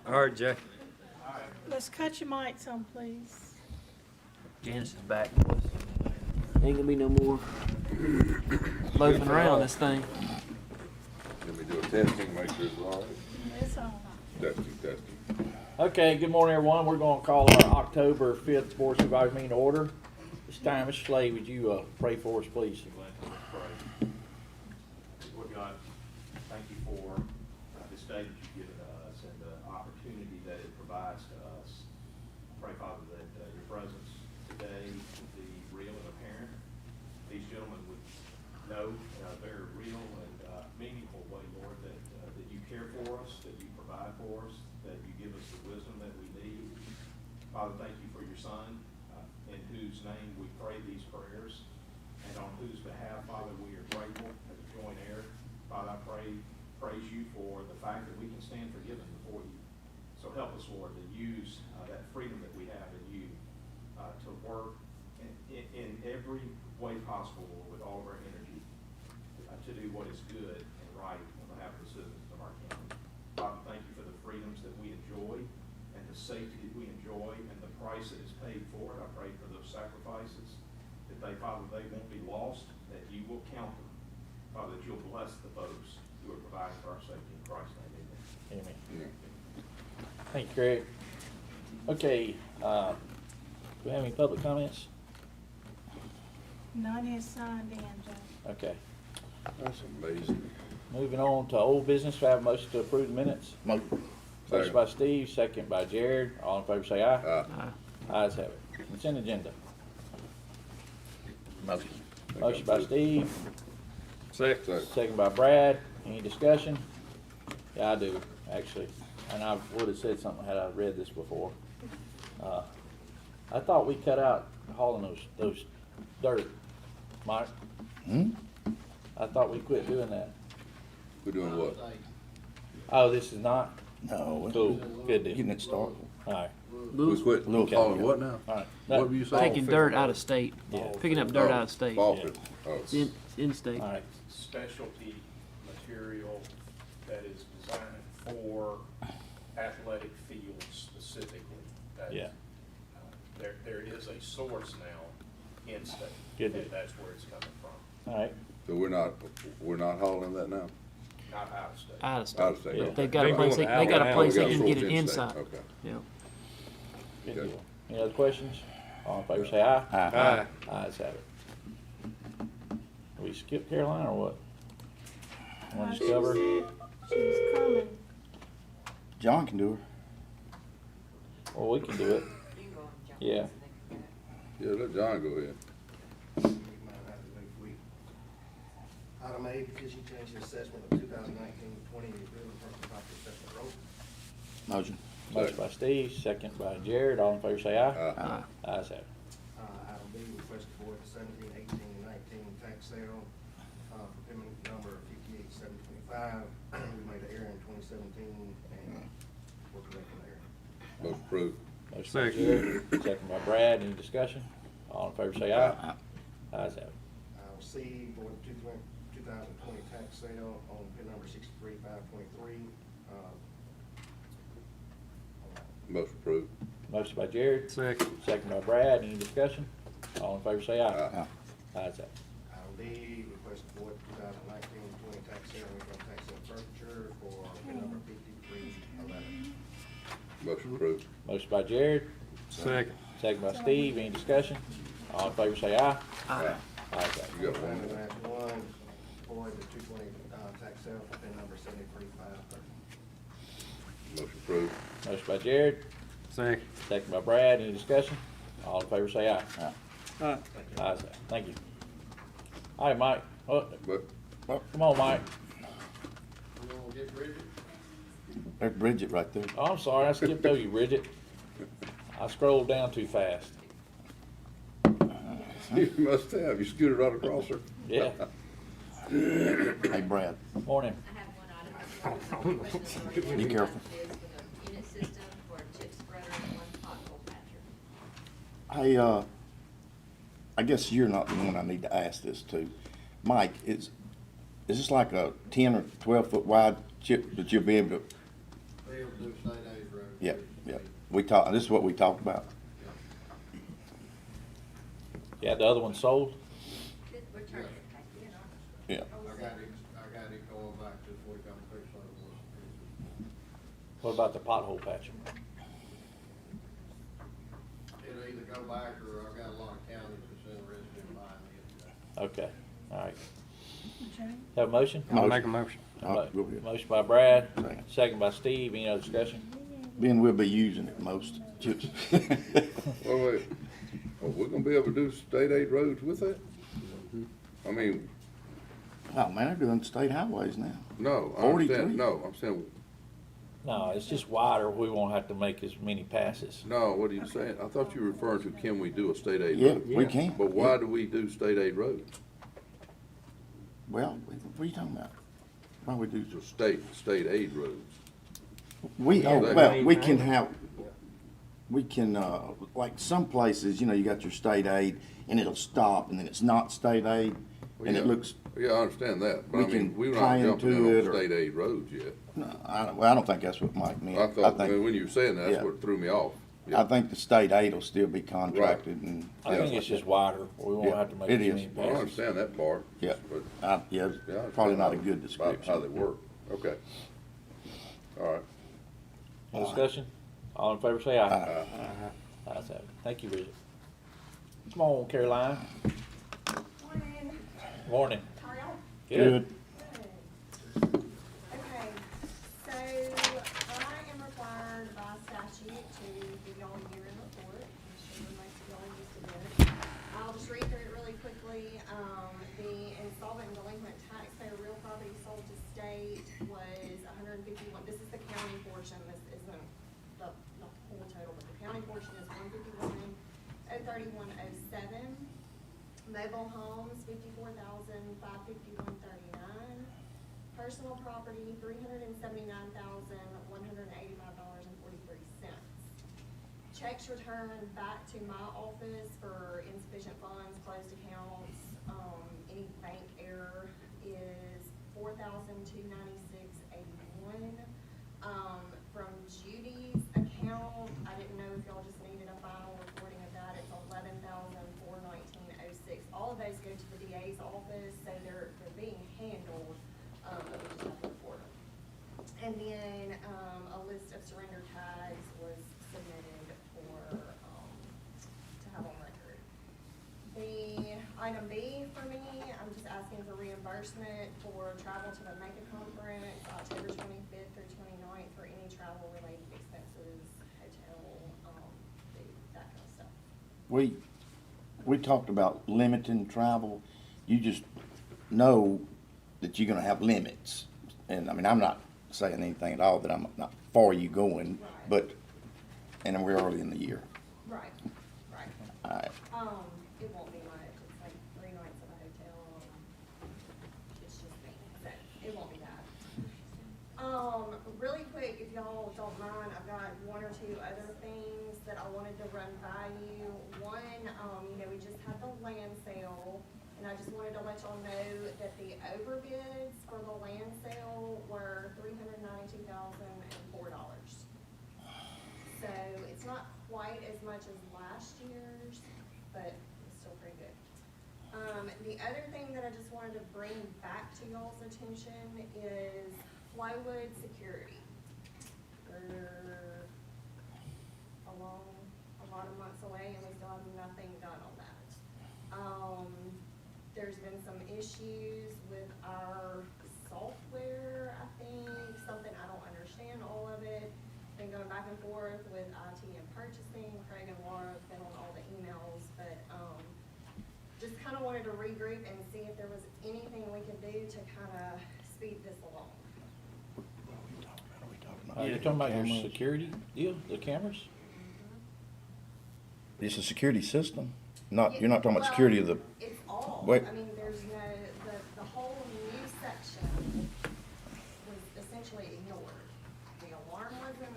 All right, Jay. Let's cut your mics on, please. Janice is back, boys. Ain't gonna be no more loafing around this thing. Let me do a testing, make sure it's all right. It's on. Testing. Okay, good morning, everyone. We're going to call our October 5th Board of Supervisors meeting to order. This time, Mr. Slade, would you pray for us, please? Lord God, thank you for this day that you've given to us and the opportunity that it provides to us. Pray, Father, that your presence today would be real and apparent. These gentlemen would know in a very real and meaningful way, Lord, that you care for us, that you provide for us, that you give us the wisdom that we need. Father, thank you for your Son, in whose name we pray these prayers, and on whose behalf, Father, we are grateful as a joint heir. Father, I praise you for the fact that we can stand forgiven before you. So help us, Lord, to use that freedom that we have in you to work in every way possible, Lord, with all of our energy, to do what is good and right on behalf of the citizens of our county. Father, thank you for the freedoms that we enjoy and the safety that we enjoy and the price that is paid for it. I pray for those sacrifices, that they, Father, they won't be lost, that you will count them. Father, that you'll bless the folks who are providing for our safety in Christ's name. Amen. Amen. Thank you, Craig. Okay, do we have any public comments? None is signed in, Joe. Okay. That's amazing. Moving on to old business, we have a motion to approve the minutes. Second. Motion by Steve, second by Jared. All in favor say aye. Aye. Ayes have it. Consent agenda. Motion. Motion by Steve, Second. second by Brad. Any discussion? Yeah, I do, actually. And I would have said something had I read this before. I thought we cut out hauling those dirt, Mike. I thought we quit doing that. We're doing what? Oh, this is not? No, Cool, good deal. getting it started. All right, We quit Little hauling caveat. what now? all right. What were you saying? Taking dirt out of state. Yeah. Picking up dirt out of state. Ball field. Oh. It's in state. All right, Specialty material that is designed for athletic fields specifically. Yeah. There is a source now in state. Good deal. And that's where it's coming from, all right. So we're not hauling that now? not out of state. Out of state. Out of state. Yeah. Okay. They've got a Been place. going They got a out. place We they got a can get source it in inside. state. Okay. Yeah. Good Good. deal. Any other questions? All in favor say aye. Aye. Ayes have it. We skip Carolina or what? Want to discover? She's coming. John can do her. Well, we can do it. Yeah. Yeah, let John go ahead. Item A, because you changed the assessment of 2019-20 building permit property assessment road. Motion. Motion by Steve, second by Jared. All in favor say aye. Aye. Ayes have it. Item B, request the board the 17, 18, and 19 tax sale, for payment number 58,725. We made an error in 2017, and we're correcting the error. Motion approved. Motion by Second. Jared, second by Brad. Any discussion? All in favor say aye. Aye. Ayes have it. Item C, board 2020 tax sale on pin number 63523. Motion approved. Motion by Jared, Second. second by Brad. Any discussion? All in favor say aye. Aye. Ayes have it. Item D, request the board 2019-20 tax sale, income tax sale furniture for pin number 5311. Motion approved. Motion by Jared, Second. second by Steve. Any discussion? All in favor say aye. Aye. Ayes have it. You got And one? that's one, for the 220 tax sale for pin number 73530. Motion approved. Motion by Jared, Second. second by Brad. Any discussion? All in favor say aye. Aye. Ayes have it. Thank you. All right, Mike. Oh, But come on, Mike. There's Bridget right there. Oh, I'm sorry. I skipped over you, Bridget. I scrolled down too fast. you must have. You scooted right across her. Yeah. Hey, Brad, Morning. I have one item. Be careful. Bids for the unit system for a chip spreader and one pothole patcher. hey, I guess you're not the one I need to ask this to. Mike, is this like a 10 or 12 foot wide chip that you'll be able to Be able to do state aid roads. Yeah, yeah. This is what we talked about. Yeah, the other one sold? We're turning it back in, aren't Yeah. I got it going back to before it got fixed like it was. What about the pothole patch? It'll either go back or I've got a lot of counties that's interested in buying it. Okay, all right. Okay. Have a motion? I'll make a motion. Go ahead. Motion by Brad, Second. second by Steve. Any other discussion? Ben will be using it most. Chips. Well, wait, are we gonna be able to do state aid roads with that? I mean, Oh, man, they're doing state highways now. no, I 43. understand, no, I'm saying, No, it's just wider. We won't have to make as many passes. no, what are you saying? I thought you were referring to, can we do a state aid Yeah, road? we can. But why do we do state aid roads? Well, what are you talking about? Why we do? The state aid roads. We can have, like some places, you know, you got your state aid and it'll stop and then it's not state aid and it looks, Yeah, I understand that, but We I mean, can we're tie not jumping into in it on or- state aid roads yet. no, I don't think that's what Mike meant. I thought, think- when you were saying that, that's yeah. what threw me off. I think the state aid will still be contracted and. I think it's just wider. We won't Yeah, have to make it as is. many Well, I passes. understand that part. Yeah, But, yeah, yeah, I probably understand not a how- good about description. how they work, okay. All right. No discussion? All in favor, say aye. Aye. Ayes have it. Thank you, Bridget. Come on, Caroline. Morning. Morning. How are y'all? Good. Okay, so I am required by statute to give y'all a year-end report. I'm sure most of y'all are used to this. I'll just read through it really quickly. The insolvent and delinquent taxpayer real property sold to state was 151. This is the county portion. This isn't the whole total, but the county portion is 151,031.07. Mobile homes, 54,551.39. Personal property, $379,185.43. Checks returned back to my office for insufficient funds, closed accounts, any bank error is $4,296.81. From Judy's account, I didn't know if y'all just needed a final reporting of that, it's $11,419.06. All of those go to the DA's office, so they're being handled, but we just have to report them. And then, a list of surrender tags was submitted for, to have on record. The item B for me, I'm just asking for reimbursement for travel to the Macon conference, October 25th through 29th, for any travel related expenses, hotel, food, that kind of stuff. We talked about limiting travel. You just know that you're gonna have limits. And I mean, I'm not saying anything at all that I'm not for you going, Right. but, and we're early in the year. Right, right. Alright. It won't be much, it's like 3 nights at a hotel, it's just me, so it won't be that. Really quick, if y'all don't mind, I've got 1 or 2 other things that I wanted to run by you. One, we just had the land sale, and I just wanted to let y'all know that the overbids for the land sale were $392,004. So it's not quite as much as last year's, but it's still pretty good. The other thing that I just wanted to bring back to y'all's attention is plywood security. We're a lot of months away and we still have nothing done on that. There's been some issues with our software, I think, something, I don't understand all of it. Been going back and forth with IT and purchasing. Craig and Laura have been on all the emails, but just kind of wanted to regroup and see if there was anything we could do to kind of speed this along. You're talking about your security deal, the cameras? It's a security system, you're not talking about security of the, It's all, Wait. I mean, there's no, the whole new section was essentially ignored. The alarm wasn't,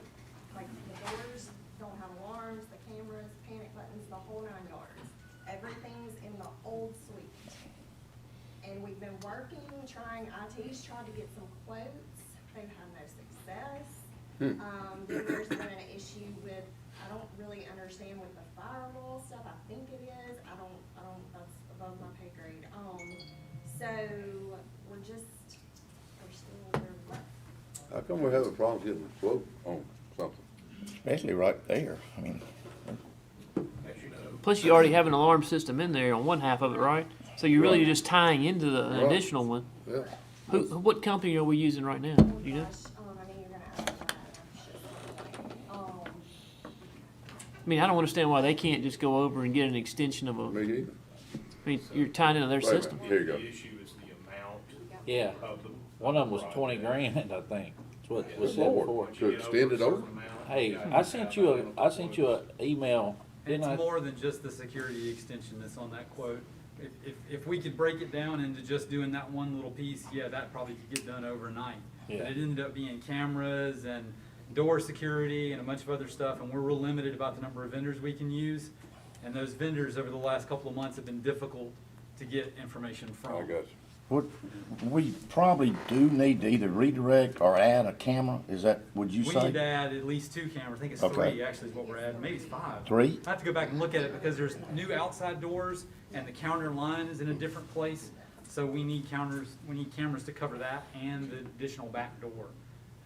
like, the doors don't have alarms, the cameras, panic buttons, the whole 9 yards. Everything's in the old suite. And we've been working, IT's tried to get some quotes, they've had no success. Then there's been an issue with, I don't really understand with the firewall stuff, I think it is, I don't, that's above my pay grade. So we're still, How come we have a problem getting a quote on something? Especially right there, I mean, Plus, you already have an alarm system in there on one half of it, right? So you're really Right. just tying into an Right. additional one. Yeah. What company are we using right now? oh Do you know? gosh, I mean, you're gonna ask me that. I mean, I don't understand why they can't just go over and get an extension of a. Me either. I mean, you're tying into their Wait a minute. system. Here you go. The issue is the amount Yeah, of the. one of them was 20 grand, I think. That's what was said Lord. before. Once To you get extend over it a over? certain amount, Hey, you I sent you a email, didn't It's I? more than just the security extension that's on that quote. If we could break it down into just doing that one little piece, yeah, that probably could get done overnight. Yeah. But it ended up being cameras and door security and a bunch of other stuff, and we're real limited about the number of vendors we can use. And those vendors over the last couple of months have been difficult to get information from. I got you. what, we probably do need to either redirect or add a camera, is that, would you We say? need to add at least 2 cameras. I think it's Okay. 3 actually is what we're adding. Maybe it's 5. 3? I have to go back and look at it because there's new outside doors and the counter line is in a different place. So we need cameras to cover that and the additional back door.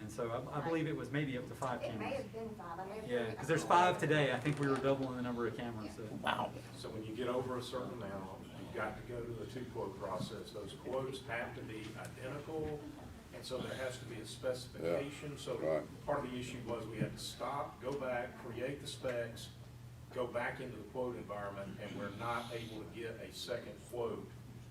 And so I believe it was maybe up to 5 It may cameras. have been 5, I may have. Yeah, because there's 5 today. I think we were doubling the number of cameras. So. Wow. So when you get over a certain amount, you've got to go to the 2-quote process. Those quotes have to be identical, and so there has to be a specification. So right. part of the issue was we had to stop, go back, create the specs, go back into the quote environment, and we're not able to get a second quote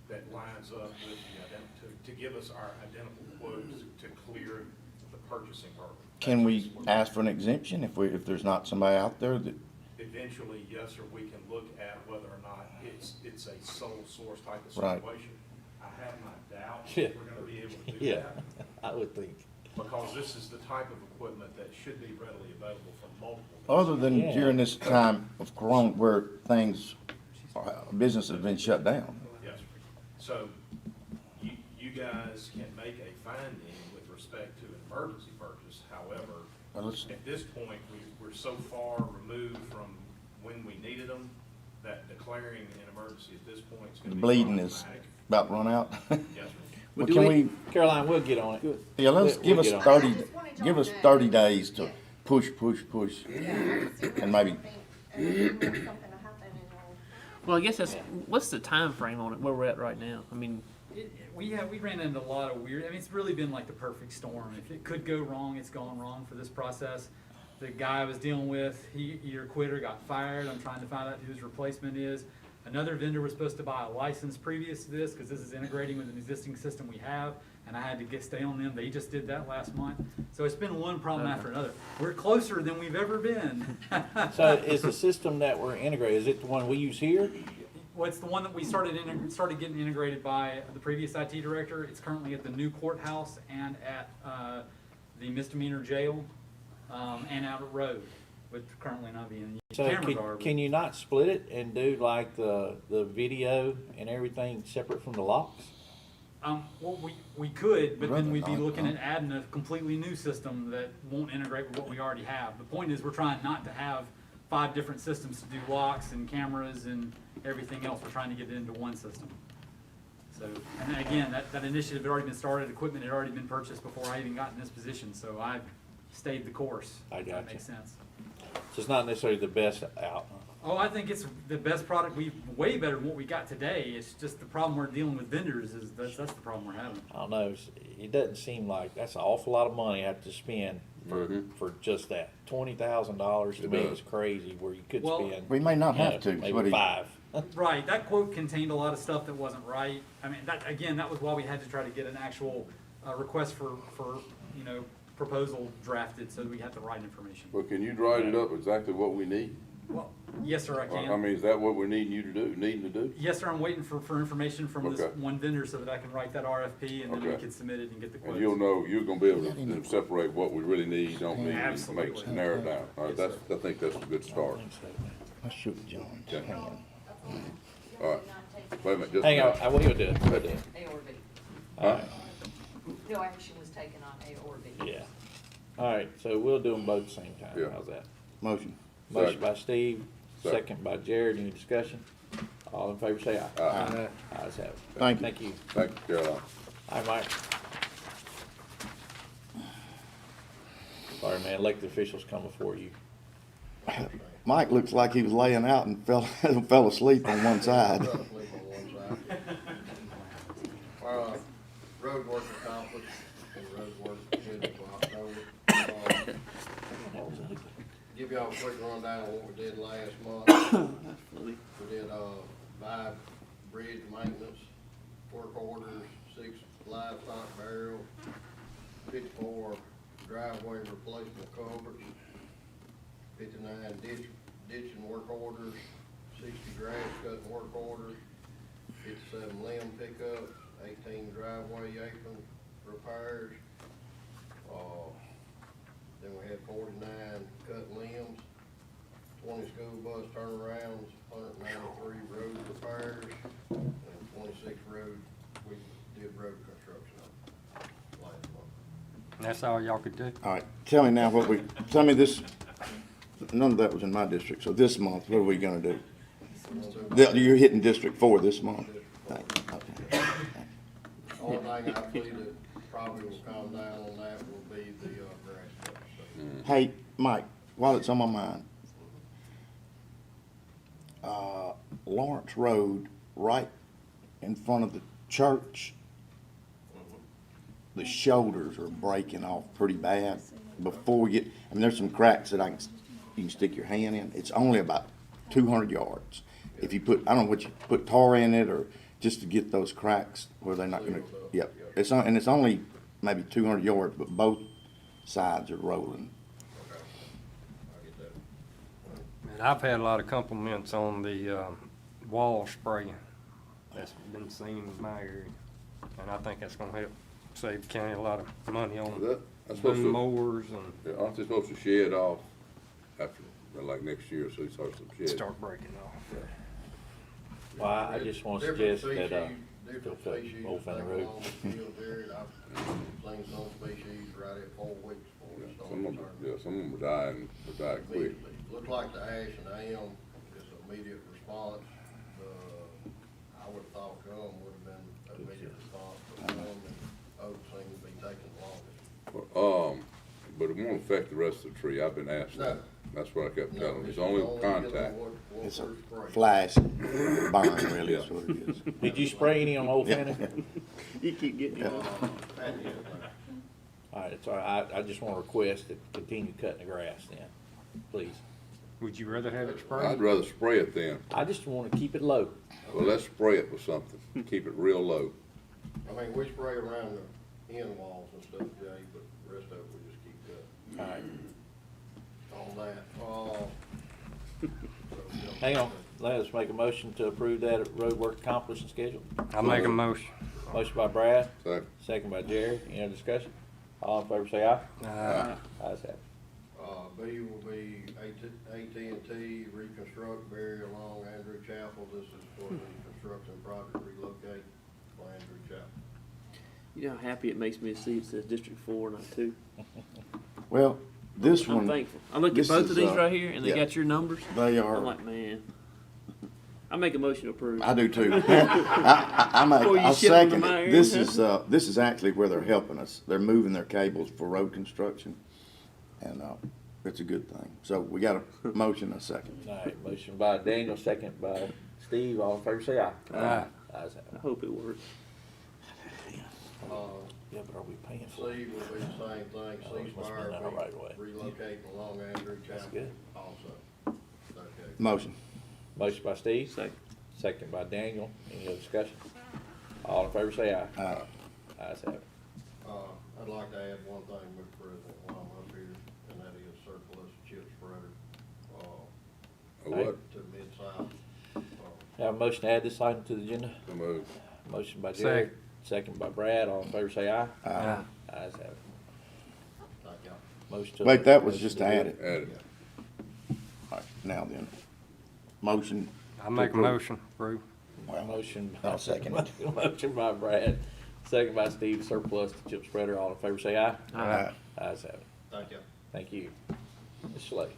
that lines up with to give us our identical quotes to clear the purchasing hurdle. Can we ask for an exemption if there's not somebody out there that, Eventually, yes, or we can look at whether or not it's a sole source type of Right. situation. I have my doubts Yeah. if we're gonna be able to do Yeah, that, I would think. because this is the type of equipment that should be readily available from multiple. other than Yeah. during this time of Corona where things, business has been shut down? Yes, sir. So you guys can make a finding with respect to an emergency purchase. However, Well, let's- at this point, we're so far removed from when we needed them that declaring an emergency at this point is The gonna be bleeding is problematic. about run out. Yes, sir. Well, do can we- we, Caroline, we'll get on it. yeah, let's We'll give us get on it. 30, I just wanted y'all give us to know. 30 days to Yeah. push. And maybe- And then something to happen and we'll. Well, I guess what's the time frame on it? Where we're at right now? I mean, We ran into a lot of weird. I mean, it's really been like the perfect storm. If it could go wrong, it's gone wrong for this process. The guy I was dealing with, he either quit or got fired. I'm trying to find out who his replacement is. Another vendor was supposed to buy a license previous to this because this is integrating with an existing system we have, and I had to stay on them. They just did that last month. So it's been one problem after another. We're closer than we've ever been. So is the system that we're integrating, is it the one we use here? Well, it's the one that we started getting integrated by the previous IT director. It's currently at the new courthouse and at the misdemeanor jail and out at Road, which currently not being used. So Cameras are. can you not split it and do like the video and everything separate from the locks? Well, we could, but then Rather we'd be not, looking huh? at adding a completely new system that won't integrate with what we already have. The point is, we're trying not to have 5 different systems to do locks and cameras and everything else. We're trying to get it into one system. So, and then again, that initiative had already been started, equipment had already been purchased before I even got in this position, so I stayed the course. I if gotcha. That makes sense. So it's not necessarily the best out. Oh, I think it's the best product. Way better than what we got today. It's just the problem we're dealing with vendors is that's the problem we're having. I don't know, it doesn't seem like, that's an awful lot of money I have to spend for just that. $20,000 to It me does. is crazy, where you could Well, spend. We may not you know, have to, Maybe but 5. Right, that quote contained a lot of stuff that wasn't right. I mean, that was why we had to try to get an actual request for proposal drafted so that we had the right information. But can you write it up exactly what we need? Well, yes, sir, I can. I mean, is that what we're needing to do? Yes, sir, I'm waiting for information from this Okay. one vendor so that I can write that RFP and then we Okay. can submit it and get the quotes. And you'll know, you're gonna be able to separate what we really need, don't need, and Absolutely. narrow it down. All right, Yes, I think that's a good start. I shook John's Okay. hand. All right, wait a minute, just a Hang on, minute. I will do it, we'll do it. A or B. All right, No action was taken on A or B. yeah. All right, so we'll do them both at the same time. Yeah. How's that? Motion. Motion by Steve, Second. second by Jared. Any discussion? All in favor say aye. Aye. Ayes have it. Thank you. Thank you. Thank you, Caroline. All right, Mike. Sorry, man, elected officials come before you. Mike looks like he was laying out and fell asleep on one side. Fell asleep on one side. Road work accomplished, and road work scheduled for October. Give y'all a quick rundown of what we did last month. We did, 5 bridge maintenance, work orders, 6 livestock burial, 54 driveway replacement culverts, 59 ditching work orders, 60 grass cutting work orders, 57 limb pickups, 18 driveway apron repairs. Then we had 49 cut limbs, 20 school bus turnarounds, 193 road repairs, and 26 we did road construction on last month. That's all y'all could do? All right, tell me now tell me this, none of that was in my district, so this month, what are we gonna do? You're hitting District 4 this month? Thank you. Okay. Only thing I believe that probably will calm down on that will be the grass cuts. So, Hey, Mike, while it's on my mind, Lawrence Road, right in front of the church, the shoulders are breaking off pretty bad. Before we get, I mean, there's some cracks that you can stick your hand in. It's only about 200 yards. If you put, I don't know what you put tar in it or just to get those cracks where they're not gonna, yep. It's only maybe 200 yards, but both sides are rolling. okay. I'll get that. And I've had a lot of compliments on the wall spraying that's been seen in my area. And I think that's gonna help save the county a lot of money on That's supposed boom to, mowers and yeah, aren't they supposed to shed off after, like next year, so you start some shed? start breaking off. Well, I just want to Different suggest that, species, different still cut species, both I in the think road. along the field there, I've seen some species right at 4 weeks before Yeah, they start some of them, turning. yeah, some of them are dying quick. Immediately. Looked like the ash and AM is immediate response. I would have thought gum would have been immediate response, but gum and oak seem to be taking the longest. But it won't affect the rest of the tree. I've been asked that. No. That's what I kept No, telling them. this It's is only dealing contact. with what It's a we're spraying. flash burn, really, is what it is. did you spray any on Old Fanny? You keep getting it. All right, so I just want to request that continue cutting the grass then, please. Would you rather have it sprayed? I'd rather spray it then. I just want to keep it low. Well, let's spray it with something. Keep it real low. I mean, we spray around the end walls and stuff, Jay, but the rest of it we just keep cutting. All right, On that, hang on, let us make a motion to approve that road work accomplished and scheduled. I'll make a motion. Motion by Brad, Second. second by Jared. Any other discussion? All in favor say aye. Uh, Ayes have it. B will be AT&T reconstruct bury along Andrew Chapel. This is for the construction project relocate for Andrew Chapel. You know how happy it makes me to see it says District 4, not 2? Well, this I'm one, thankful. I look at this both is, of these right here, and they yeah. got your numbers. they I'm are, like, man. I make a motion to approve. I do too. I'm Before you I'll ship them to second my it. area. This is actually where they're helping us. They're moving their cables for road construction, and, it's a good thing. So we got a motion, and a second. All right, motion by Daniel, second by Steve. All in favor say aye. Aye. Ayes have it. I hope it works. Yeah, but are we paying for it? C will be the same thing. Oh, we must Ceasefire be in our right way. relocating along Andrew That's Chapel good. also. Okay. Motion. Motion by Steve, Second. second by Daniel. Any other discussion? All in favor say aye. Aye. Ayes have it. I'd like to add one thing, Mr. President, while I'm up here, and that is surplus chip spreader, What? to Mid-South. Have a motion to add this item to the agenda. So moved. Motion by Jared, second by Brad. All in favor say aye. Aye. Ayes have it. Thank y'all. Motion to. Wait, that was motion just to to add do- it. Add it. All right, now then. Motion. I'll make a approve. motion, approve. Well, Motion. I'll second it. Motion by Brad, second by Steve, surplus to chip spreader. All in favor say aye. Aye. Ayes have it. Thank you. Thank you. Ms. Slade.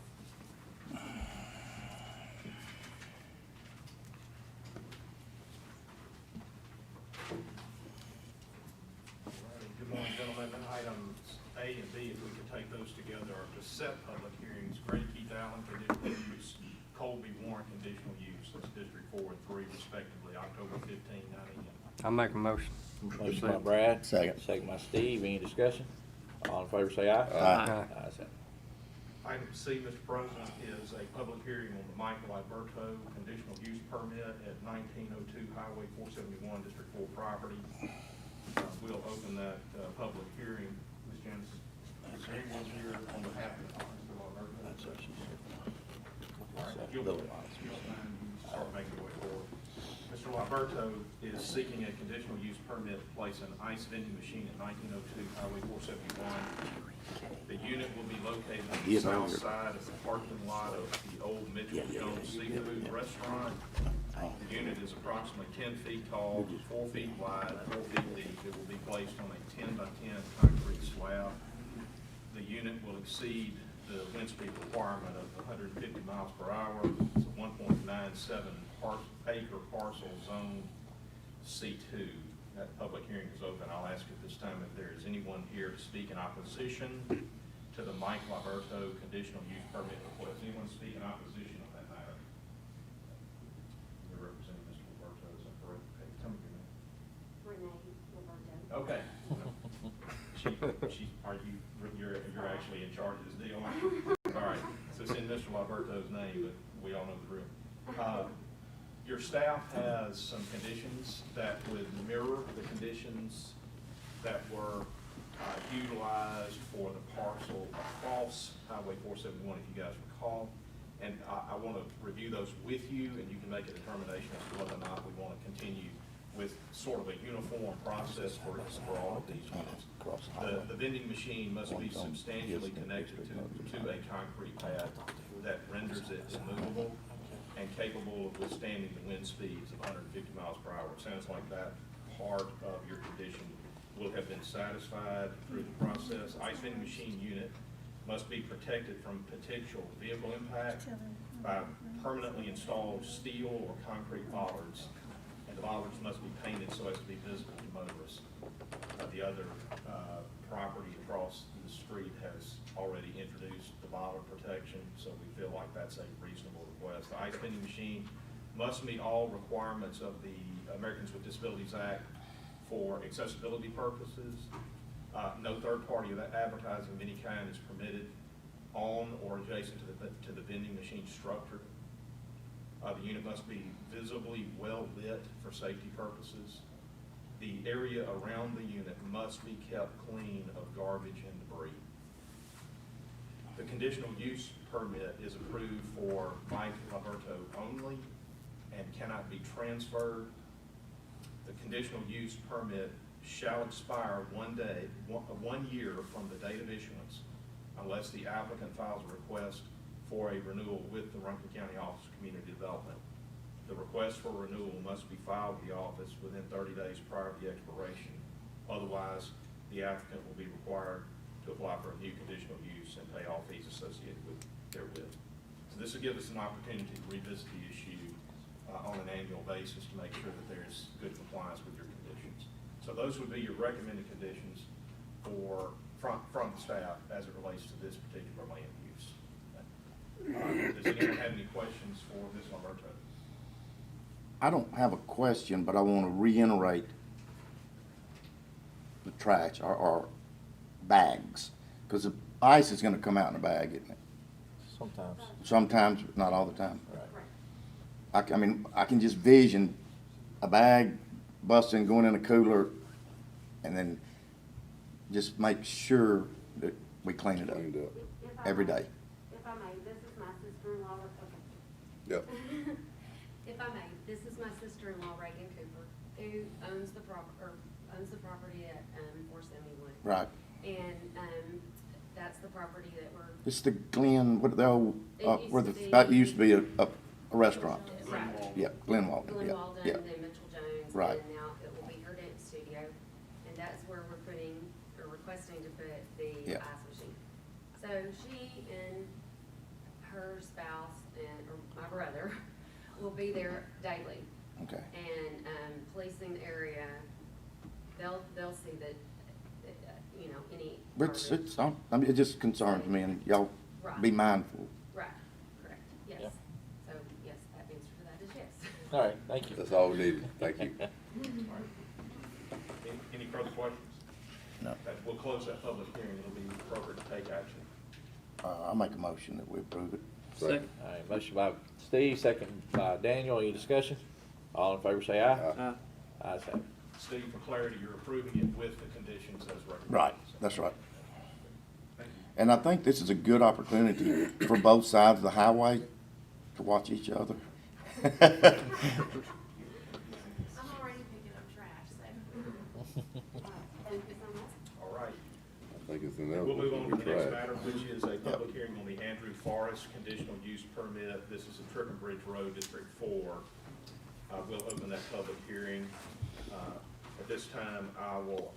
Good morning, gentlemen. Items A and B, if we could take those together, are to set public hearings. Great Keith Allen, conditional use, Colby Warren, conditional use. That's District 4 and 3 respectively, October 15, 9 a.m. I make a motion. Motion by Brad. Second. Second by Steve. Any discussion? All in favor say aye. Aye. Ayes have it. Item C, Mr. President, is a public hearing on the Michael Alberto conditional use permit at 1902 Highway 471, District 4 property. We'll open that public hearing. Ms. Janice, is there anyone here on behalf of Mr. Alberto? All right, you'll start making your way forward. Mr. Alberto is seeking a conditional use permit to place an ice vending machine at 1902 Highway 471. The unit will be located on the south side of the parking lot of the old Mitchell Jones Seafood Restaurant. The unit is approximately 10 feet tall, 4 feet wide, 4 feet deep. It will be placed on a 10 by 10 concrete slab. The unit will exceed the wind speed requirement of 150 miles per hour. It's a 1.97 acre parcel zone C2. That public hearing is open. I'll ask at this time if there is anyone here to speak in opposition to the Michael Alberto conditional use permit request. Anyone speak in opposition on that matter? You're representing Mr. Alberto, is that correct? Okay, tell me your name. Renee Roberto. Okay. You're actually in charge of this deal? All right, so it's in Mr. Alberto's name, but we all know the drill. Your staff has some conditions that would mirror the conditions that were utilized for the parcel across Highway 471, if you guys recall. And I want to review those with you, and you can make a determination as to whether or not we want to continue with sort of a uniform process for all of these units. The vending machine must be substantially connected to a concrete pad that renders it immovable and capable of withstanding the wind speeds of 150 miles per hour. It sounds like that part of your condition will have been satisfied through the process. Ice vending machine unit must be protected from potential vehicle impact by permanently installed steel or concrete bollards, and the bollards must be painted so as to be visible to motorists. The other property across the street has already introduced the bollard protection, so we feel like that's a reasonable request. The ice vending machine must meet all requirements of the Americans with Disabilities Act for accessibility purposes. No third-party advertising of any kind is permitted on or adjacent to the vending machine structure. The unit must be visibly well lit for safety purposes. The area around the unit must be kept clean of garbage and debris. The conditional use permit is approved for Mike Alberto only and cannot be transferred. The conditional use permit shall expire 1 year from the date of issuance unless the applicant files a request for a renewal with the Rankin County Office of Community Development. The request for renewal must be filed with the office within 30 days prior to the expiration. Otherwise, the applicant will be required to apply for a new conditional use and pay all fees associated with therewith. So this will give us an opportunity to revisit the issue on an annual basis to make sure that there's good compliance with your conditions. So those would be your recommended conditions from the staff as it relates to this particular land use. Does anyone have any questions for Ms. Alberto? I don't have a question, but I want to reiterate the trash or bags, because the ice is going to come out in a bag, isn't it? Sometimes. Sometimes, but not all the time. Right. I mean, I can just vision a bag busting, going in a cooler, and then just make sure that we clean it up every day. If I may, this is my sister-in-law. Yep. If I may, this is my sister-in-law, Rankin Cooper, who owns the property at 471. Right. And that's the property that we're. It's the Glen, what the old, where the, It that used to be a restaurant. Right. Yeah, Glen Walden. Glen Yeah, Walden, yeah. then Mitchell Jones. Right. And now it will be her dance studio. And that's where we're requesting to put the Yeah. ice machine. So she and her spouse or my brother will be there daily Okay. and, policing the area. They'll see that, any. It's, I mean, it just concerns me, and y'all be Right. mindful. Right, correct, yes. Yeah. So, yes, that answer to that is yes. All right, thank you. That's all we needed. Thank you. Any further questions? No. Okay, we'll close that public hearing. It'll be appropriate to take action. I'll make a motion that we approve it. Second. All right, motion by Steve, second by Daniel. Any discussion? All in favor say aye. Aye. Ayes have it. Steve, for clarity, you're approving it with the conditions as recommended. Right, that's right. Thank you. And I think this is a good opportunity for both sides of the highway to watch each other. I'm already picking up trash, so. Thank you so much. All right. I think it's We'll inevitable. move on to the next Try it. matter, which is a public hearing on the Andrew Forest conditional use permit. This is a Trickham Bridge Road, District 4. We'll open that public hearing. At this time, I will,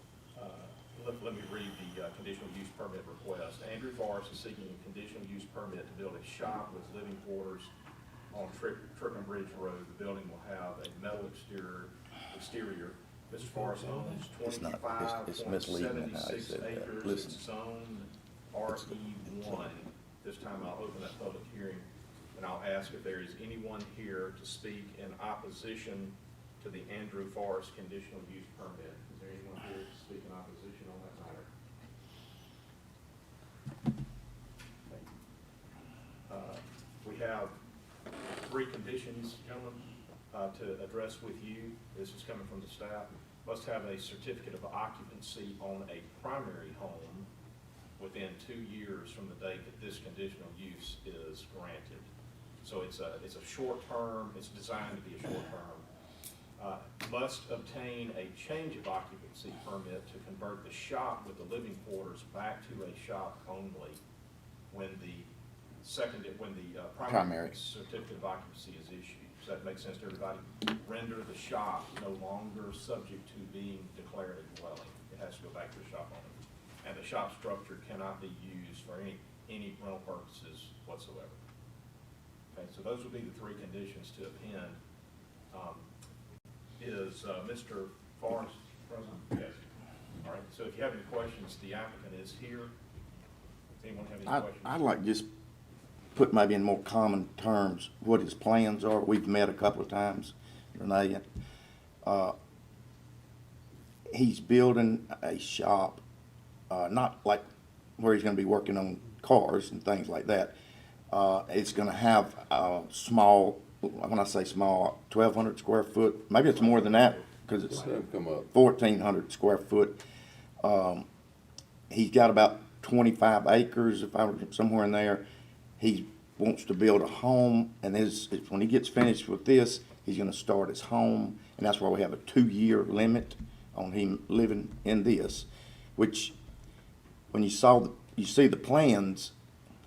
let me read the conditional use permit request. Andrew Forest is seeking a conditional use permit to build a shop with living quarters on Trickham Bridge Road. The building will have a metal exterior. Mr. Forest owns It's not- it's misleading in how he 25.76 said that. acres. Listen. It's zoned RE1. This time I'll open that public hearing, and I'll ask if there is anyone here to speak in opposition to the Andrew Forest conditional use permit. Is there anyone here to speak in opposition on that matter? We have 3 conditions, gentlemen, to address with you. This is coming from the staff. Must have a certificate of occupancy on a primary home within 2 years from the date that this conditional use is granted. So it's a short term, it's designed to be a short term. Must obtain a change of occupancy permit to convert the shop with the living quarters back to a shop only when the primary Primary. certificate of occupancy is issued. Does that make sense to everybody? Render the shop no longer subject to being declared a dwelling. It has to go back to the shop owner. And the shop structure cannot be used for any rental purposes whatsoever. Okay, so those would be the 3 conditions to append. Is Mr. Forrest present? Yes. All right, so if you have any questions, the applicant is here. Does anyone have any questions? I'd like to just put maybe in more common terms what his plans are. We've met a couple of times, Renee. He's building a shop, not like where he's gonna be working on cars and things like that. It's gonna have a small, when I say small, 1,200 square foot, maybe it's more than that, because it's Let him come up. 1,400 square foot. He's got about 25 acres, if I were somewhere in there. He wants to build a home, and when he gets finished with this, he's gonna start his home, and that's why we have a 2-year limit on him living in this, which, when you see the plans,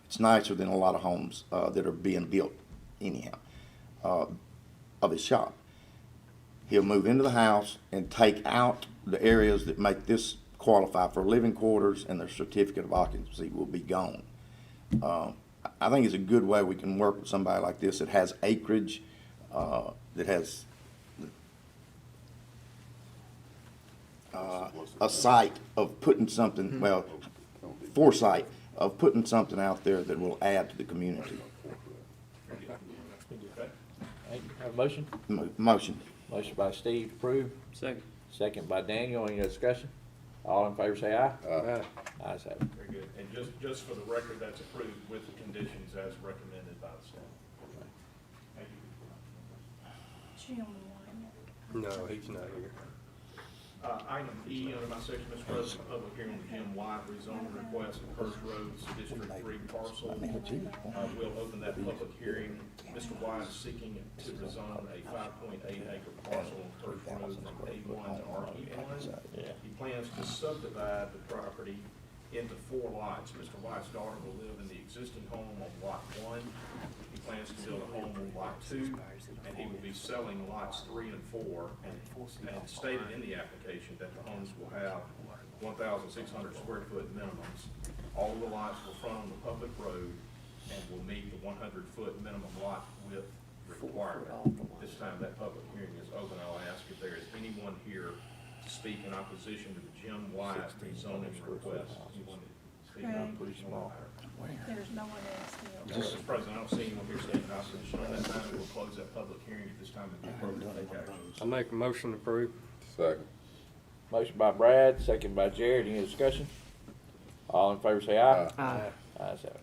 it's nicer than a lot of homes that are being built anyhow, of his shop. He'll move into the house and take out the areas that make this qualify for living quarters, and their certificate of occupancy will be gone. I think it's a good way we can work with somebody like this that has acreage, that has a sight of putting something, well, foresight of putting something out there that will add to the community. Okay. Thank you. Have a motion? Motion. Motion by Steve to approve, Second. second by Daniel. Any discussion? All in favor say aye. Aye. Ayes have it. Very good. And just for the record, that's approved with the conditions as recommended by the staff. Thank you. Jim White. No, he's not here. Item E under my section, Mr. President, public hearing with Jim White, rezoning request for First Roads, District 3 parcel. We'll open that public hearing. Mr. White is seeking to rezone a 5.8 acre parcel on First Road from A1 to RE1. He plans to subdivide the property into 4 lots. Mr. White's daughter will live in the existing home on lot 1. He plans to build a home on lot 2, and he will be selling lots 3 and 4, and stated in the application that the homes will have 1,600 square foot minimums. All the lots will front on the public road and will meet the 100-foot minimum lot width requirement. This time that public hearing is open. I'll ask if there is anyone here to speak in opposition to the Jim White rezoning request. Anyone to speak in opposition on that matter? There's no one else here. Mr. President, I don't see anyone here speaking in opposition on that matter. We'll close that public hearing at this time and be appropriate to take action. I make a motion to approve. Second. Motion by Brad, second by Jared. Any discussion? All in favor say aye. Aye. Ayes have it.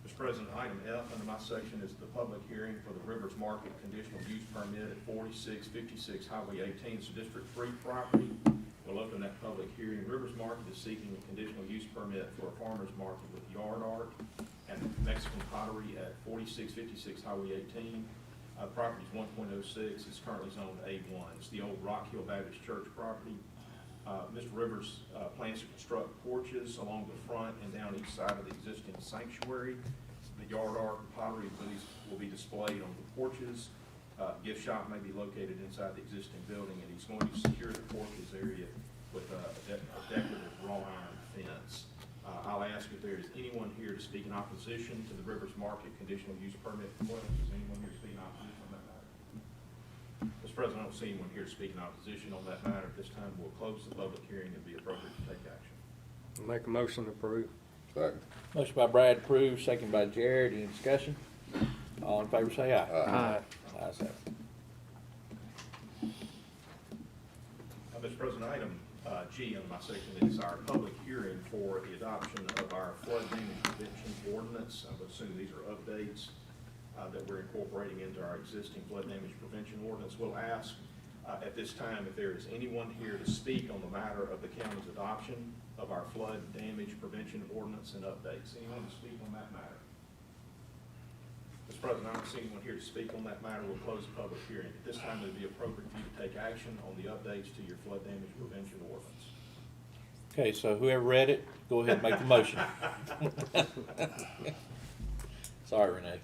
Mr. President, item F under my section is the public hearing for the Rivers Market conditional use permit at 4656 Highway 18. It's a District 3 property. We'll open that public hearing. Rivers Market is seeking a conditional use permit for a farmer's market with yard art and Mexican pottery at 4656 Highway 18. Property is 1.06. It's currently zoned A1. It's the old Rock Hill Baptist Church property. Mr. Rivers plans to construct porches along the front and down each side of the existing sanctuary. The yard art and pottery will be displayed on the porches. Gift shop may be located inside the existing building, and he's going to secure the porches area with a decorative wrought iron fence. I'll ask if there is anyone here to speak in opposition to the Rivers Market conditional use permit request. Is anyone here to speak in opposition on that matter? Mr. President, I don't see anyone here to speak in opposition on that matter. At this time, we'll close the public hearing and be appropriate to take action. Make a motion to approve. Second. Motion by Brad approved, second by Jared. Any discussion? All in favor say aye. Aye. Ayes have it. Mr. President, item G on my section is our public hearing for the adoption of our flood damage prevention ordinance. I would assume these are updates that we're incorporating into our existing flood damage prevention ordinance. We'll ask at this time if there is anyone here to speak on the matter of the county's adoption of our flood damage prevention ordinance and updates. Anyone to speak on that matter? Mr. President, I don't see anyone here to speak on that matter. We'll close the public hearing. At this time, it would be appropriate for you to take action on the updates to your flood damage prevention ordinance. Okay, so whoever read it, go ahead and make the motion. Sorry, Renee.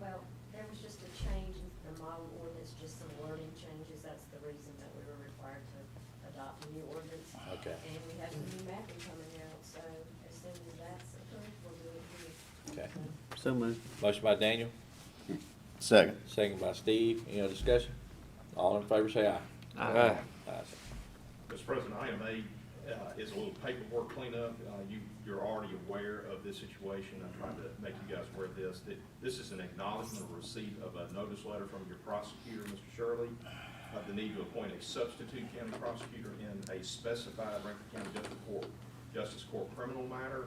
Well, there was just a change in the model ordinance, just some wording changes. That's the reason that we were required to adopt a new ordinance. Okay. And we have some new mapping coming out, so as soon as that's approved, we'll do it here. Okay. So moved. Motion by Daniel, Second. second by Steve. Any other discussion? All in favor say aye. Aye. Ayes. Mr. President, item A is a little paperwork cleanup. You're already aware of this situation. I'm trying to make you guys aware of this. That this is an acknowledgement of receipt of a notice letter from your prosecutor, Mr. Shirley, of the need to appoint a substitute county prosecutor in a specified Rankin County Justice Court criminal matter,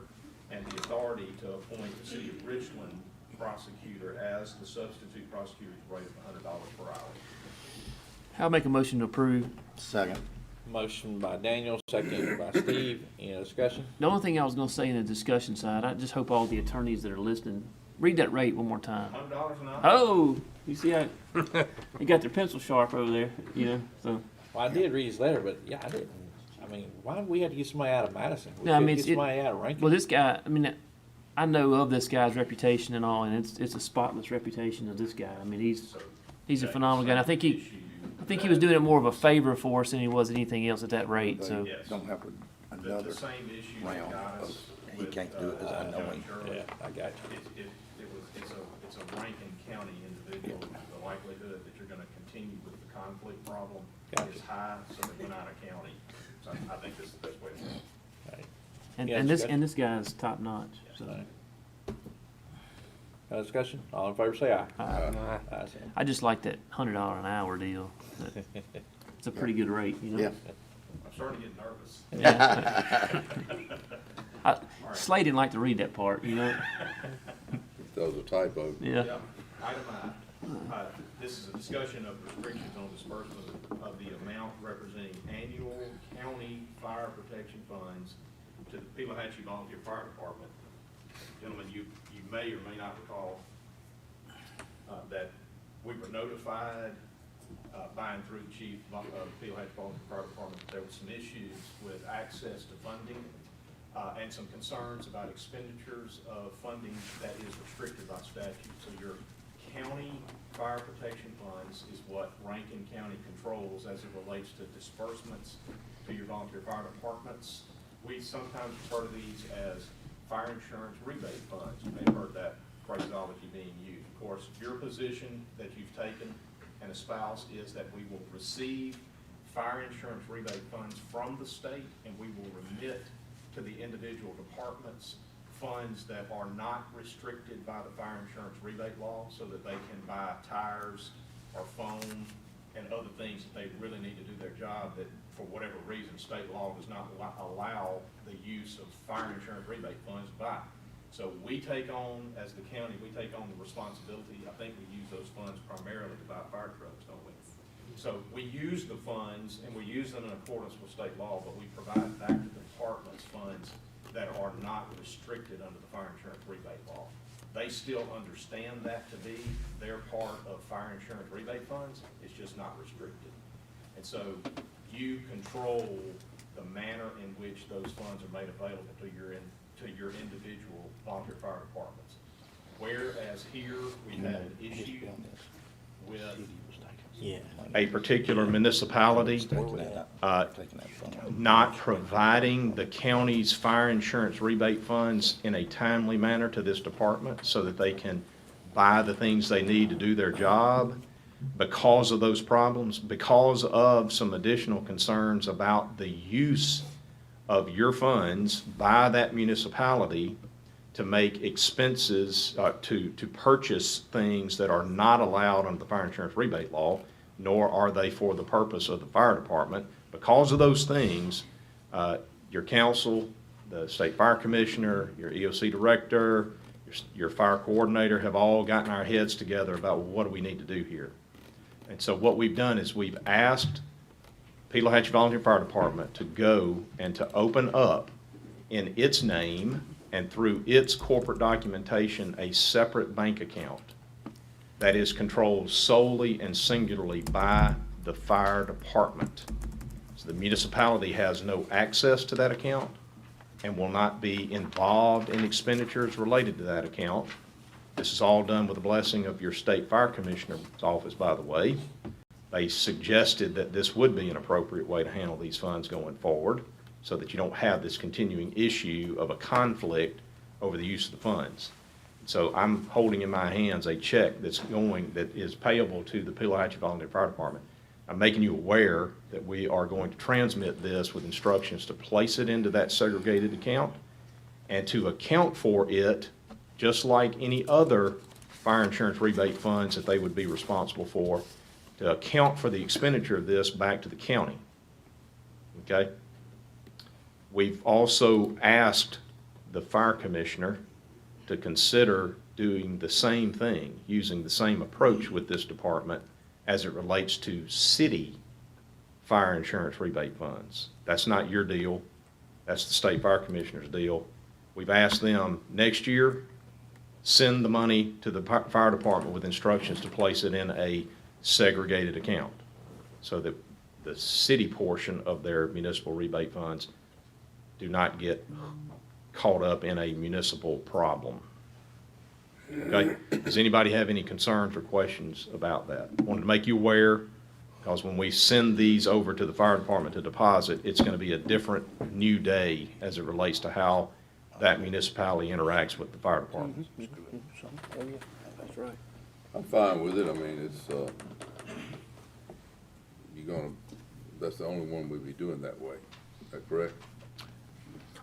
and the authority to appoint the city of Richland prosecutor as the substitute prosecutor at the rate of $100 per hour. I'll make a motion to approve. Second. Motion by Daniel, second by Steve. Any other discussion? The only thing I was gonna say in the discussion side, I just hope all the attorneys that are listening, read that rate one more time. $100 an hour? Oh, you see how, they got their pencil sharp over there, you know, so. Well, I did read his letter, but yeah, I didn't. I mean, why did we have to get somebody out of Madison? We No, I couldn't mean, get somebody out of Rankin. Well, this guy, I mean, I know of this guy's reputation and all, and it's a spotless reputation of this guy. I mean, he's a phenomenal guy. And I think he was doing it more of a favor for us than he was anything else at that rate, so. Yes. Don't have another The same issue that round got us of, he with, can't do it because I know Judge him. Shirley. Yeah, I got you. It's a Rankin County individual. The likelihood that you're gonna continue with the conflict problem Gotcha. is high, so they went out of county. So I think this is the best way to do it. Right. And, Yeah, and this discussion. and this guy's top notch. So Right. Discussion? All in favor say aye. I, Ayes. I just like that $100 an hour deal. It's a pretty good rate, you know. Yeah. I'm starting to get nervous. Yeah. Slade didn't like to read that part, you know. That was a typo. Yeah. Yeah. Item I, this is a discussion of restrictions on disbursement of the amount representing annual county fire protection funds to the Pelahatchie Volunteer Fire Department. Gentlemen, you may or may not recall that we were notified by and through the chief of the Pelahatchie Volunteer Fire Department that there were some issues with access to funding and some concerns about expenditures of funding that is restricted by statute. So your county fire protection funds is what Rankin County controls as it relates to disbursements to your volunteer fire departments. We sometimes refer to these as fire insurance rebate funds. You may have heard that phraseology being used. Of course, your position that you've taken and espoused is that we will receive fire insurance rebate funds from the state, and we will remit to the individual departments funds that are not restricted by the fire insurance rebate law, so that they can buy tires or foam and other things that they really need to do their job that, for whatever reason, state law does not allow the use of fire insurance rebate funds to buy. So we take on, as the county, we take on the responsibility. I think we use those funds primarily to buy fire trucks, don't we? So we use the funds, and we use them in accordance with state law, but we provide back to the departments funds that are not restricted under the fire insurance rebate law. They still understand that to be their part of fire insurance rebate funds. It's just not restricted. And so you control the manner in which those funds are made available to your individual volunteer fire departments. Whereas here, we had an issue with a particular municipality not providing the county's fire insurance rebate funds in a timely manner to this department so that they can buy the things they need to do their job. Because of those problems, because of some additional concerns about the use of your funds by that municipality to make expenses, to purchase things that are not allowed under the fire insurance rebate law, nor are they for the purpose of the fire department. Because of those things, your council, the state fire commissioner, your EOC director, your fire coordinator have all gotten our heads together about what do we need to do here. And so what we've done is we've asked Pelahatchie Volunteer Fire Department to go and to open up in its name and through its corporate documentation a separate bank account that is controlled solely and singularly by the fire department. So the municipality has no access to that account and will not be involved in expenditures related to that account. This is all done with the blessing of your state fire commissioner's office, by the way. They suggested that this would be an appropriate way to handle these funds going forward so that you don't have this continuing issue of a conflict over the use of the funds. So I'm holding in my hands a check that is payable to the Pelahatchie Volunteer Fire Department. I'm making you aware that we are going to transmit this with instructions to place it into that segregated account and to account for it just like any other fire insurance rebate funds that they would be responsible for, to account for the expenditure of this back to the county. Okay? We've also asked the fire commissioner to consider doing the same thing, using the same approach with this department as it relates to city fire insurance rebate funds. That's not your deal. That's the state fire commissioner's deal. We've asked them next year, send the money to the fire department with instructions to place it in a segregated account so that the city portion of their municipal rebate funds do not get caught up in a municipal problem. Okay? Does anybody have any concerns or questions about that? Wanted to make you aware, because when we send these over to the fire department to deposit, it's going to be a different new day as it relates to how that municipality interacts with the fire department. That's right. I'm fine with it. I mean, it's, that's the only one we'd be doing that way. Is that correct?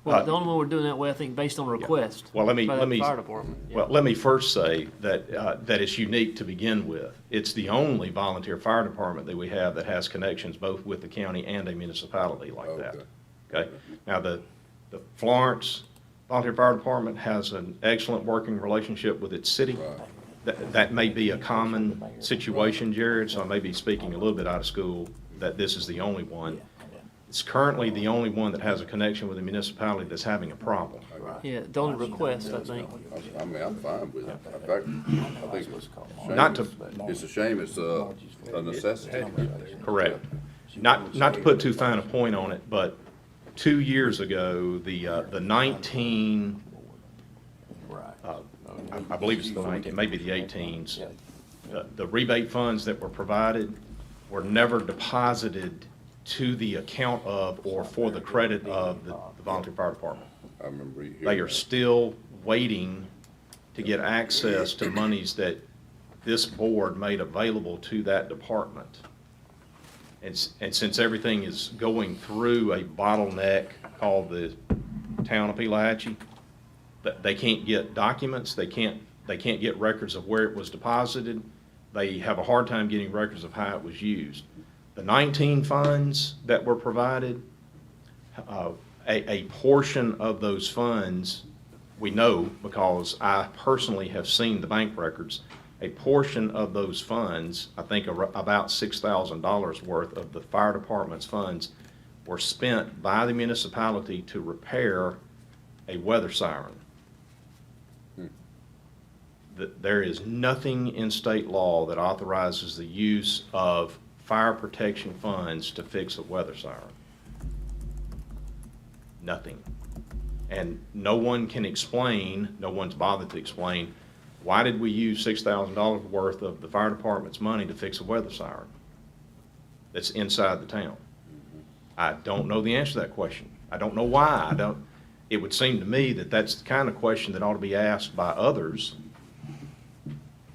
Well, the only one we're doing that way, I think, based on a request. Well, let me Fire department. Yeah. Well, let me first say that that it's unique to begin with. It's the only volunteer fire department that we have that has connections both with the county and a municipality like that. Okay. Now the Florence Volunteer Fire Department has an excellent working relationship with its city. Right. That may be a common situation, Jared, so I may be speaking a little bit out of school that this is the only one. It's currently the only one that has a connection with a municipality that's having a problem. Yeah, the only request, I think. I mean, I'm fine with it. In fact, I think it's a shame it's a necessity. Correct. Not to put too fine a point on it, but 2 years ago, the 19, I believe it's the 19, maybe the 18s, the rebate funds that were provided were never deposited to the account of or for the credit of the volunteer fire department. I remember hearing They are that. still waiting to get access to monies that this board made available to that department. And since everything is going through a bottleneck called the town of Pelahatchie, they can't get documents, they can't get records of where it was deposited. They have a hard time getting records of how it was used. The 19 funds that were provided, a portion of those funds, we know because I personally have seen the bank records, a portion of those funds, I think about $6,000 worth of the fire department's funds were spent by the municipality to repair a weather siren. There is nothing in state law that authorizes the use of fire protection funds to fix a weather siren. Nothing. And no one can explain, no one's bothered to explain, why did we use $6,000 worth of the fire department's money to fix a weather siren that's inside the town? I don't know the answer to that question. I don't know why. It would seem to me that that's the kind of question that ought to be asked by others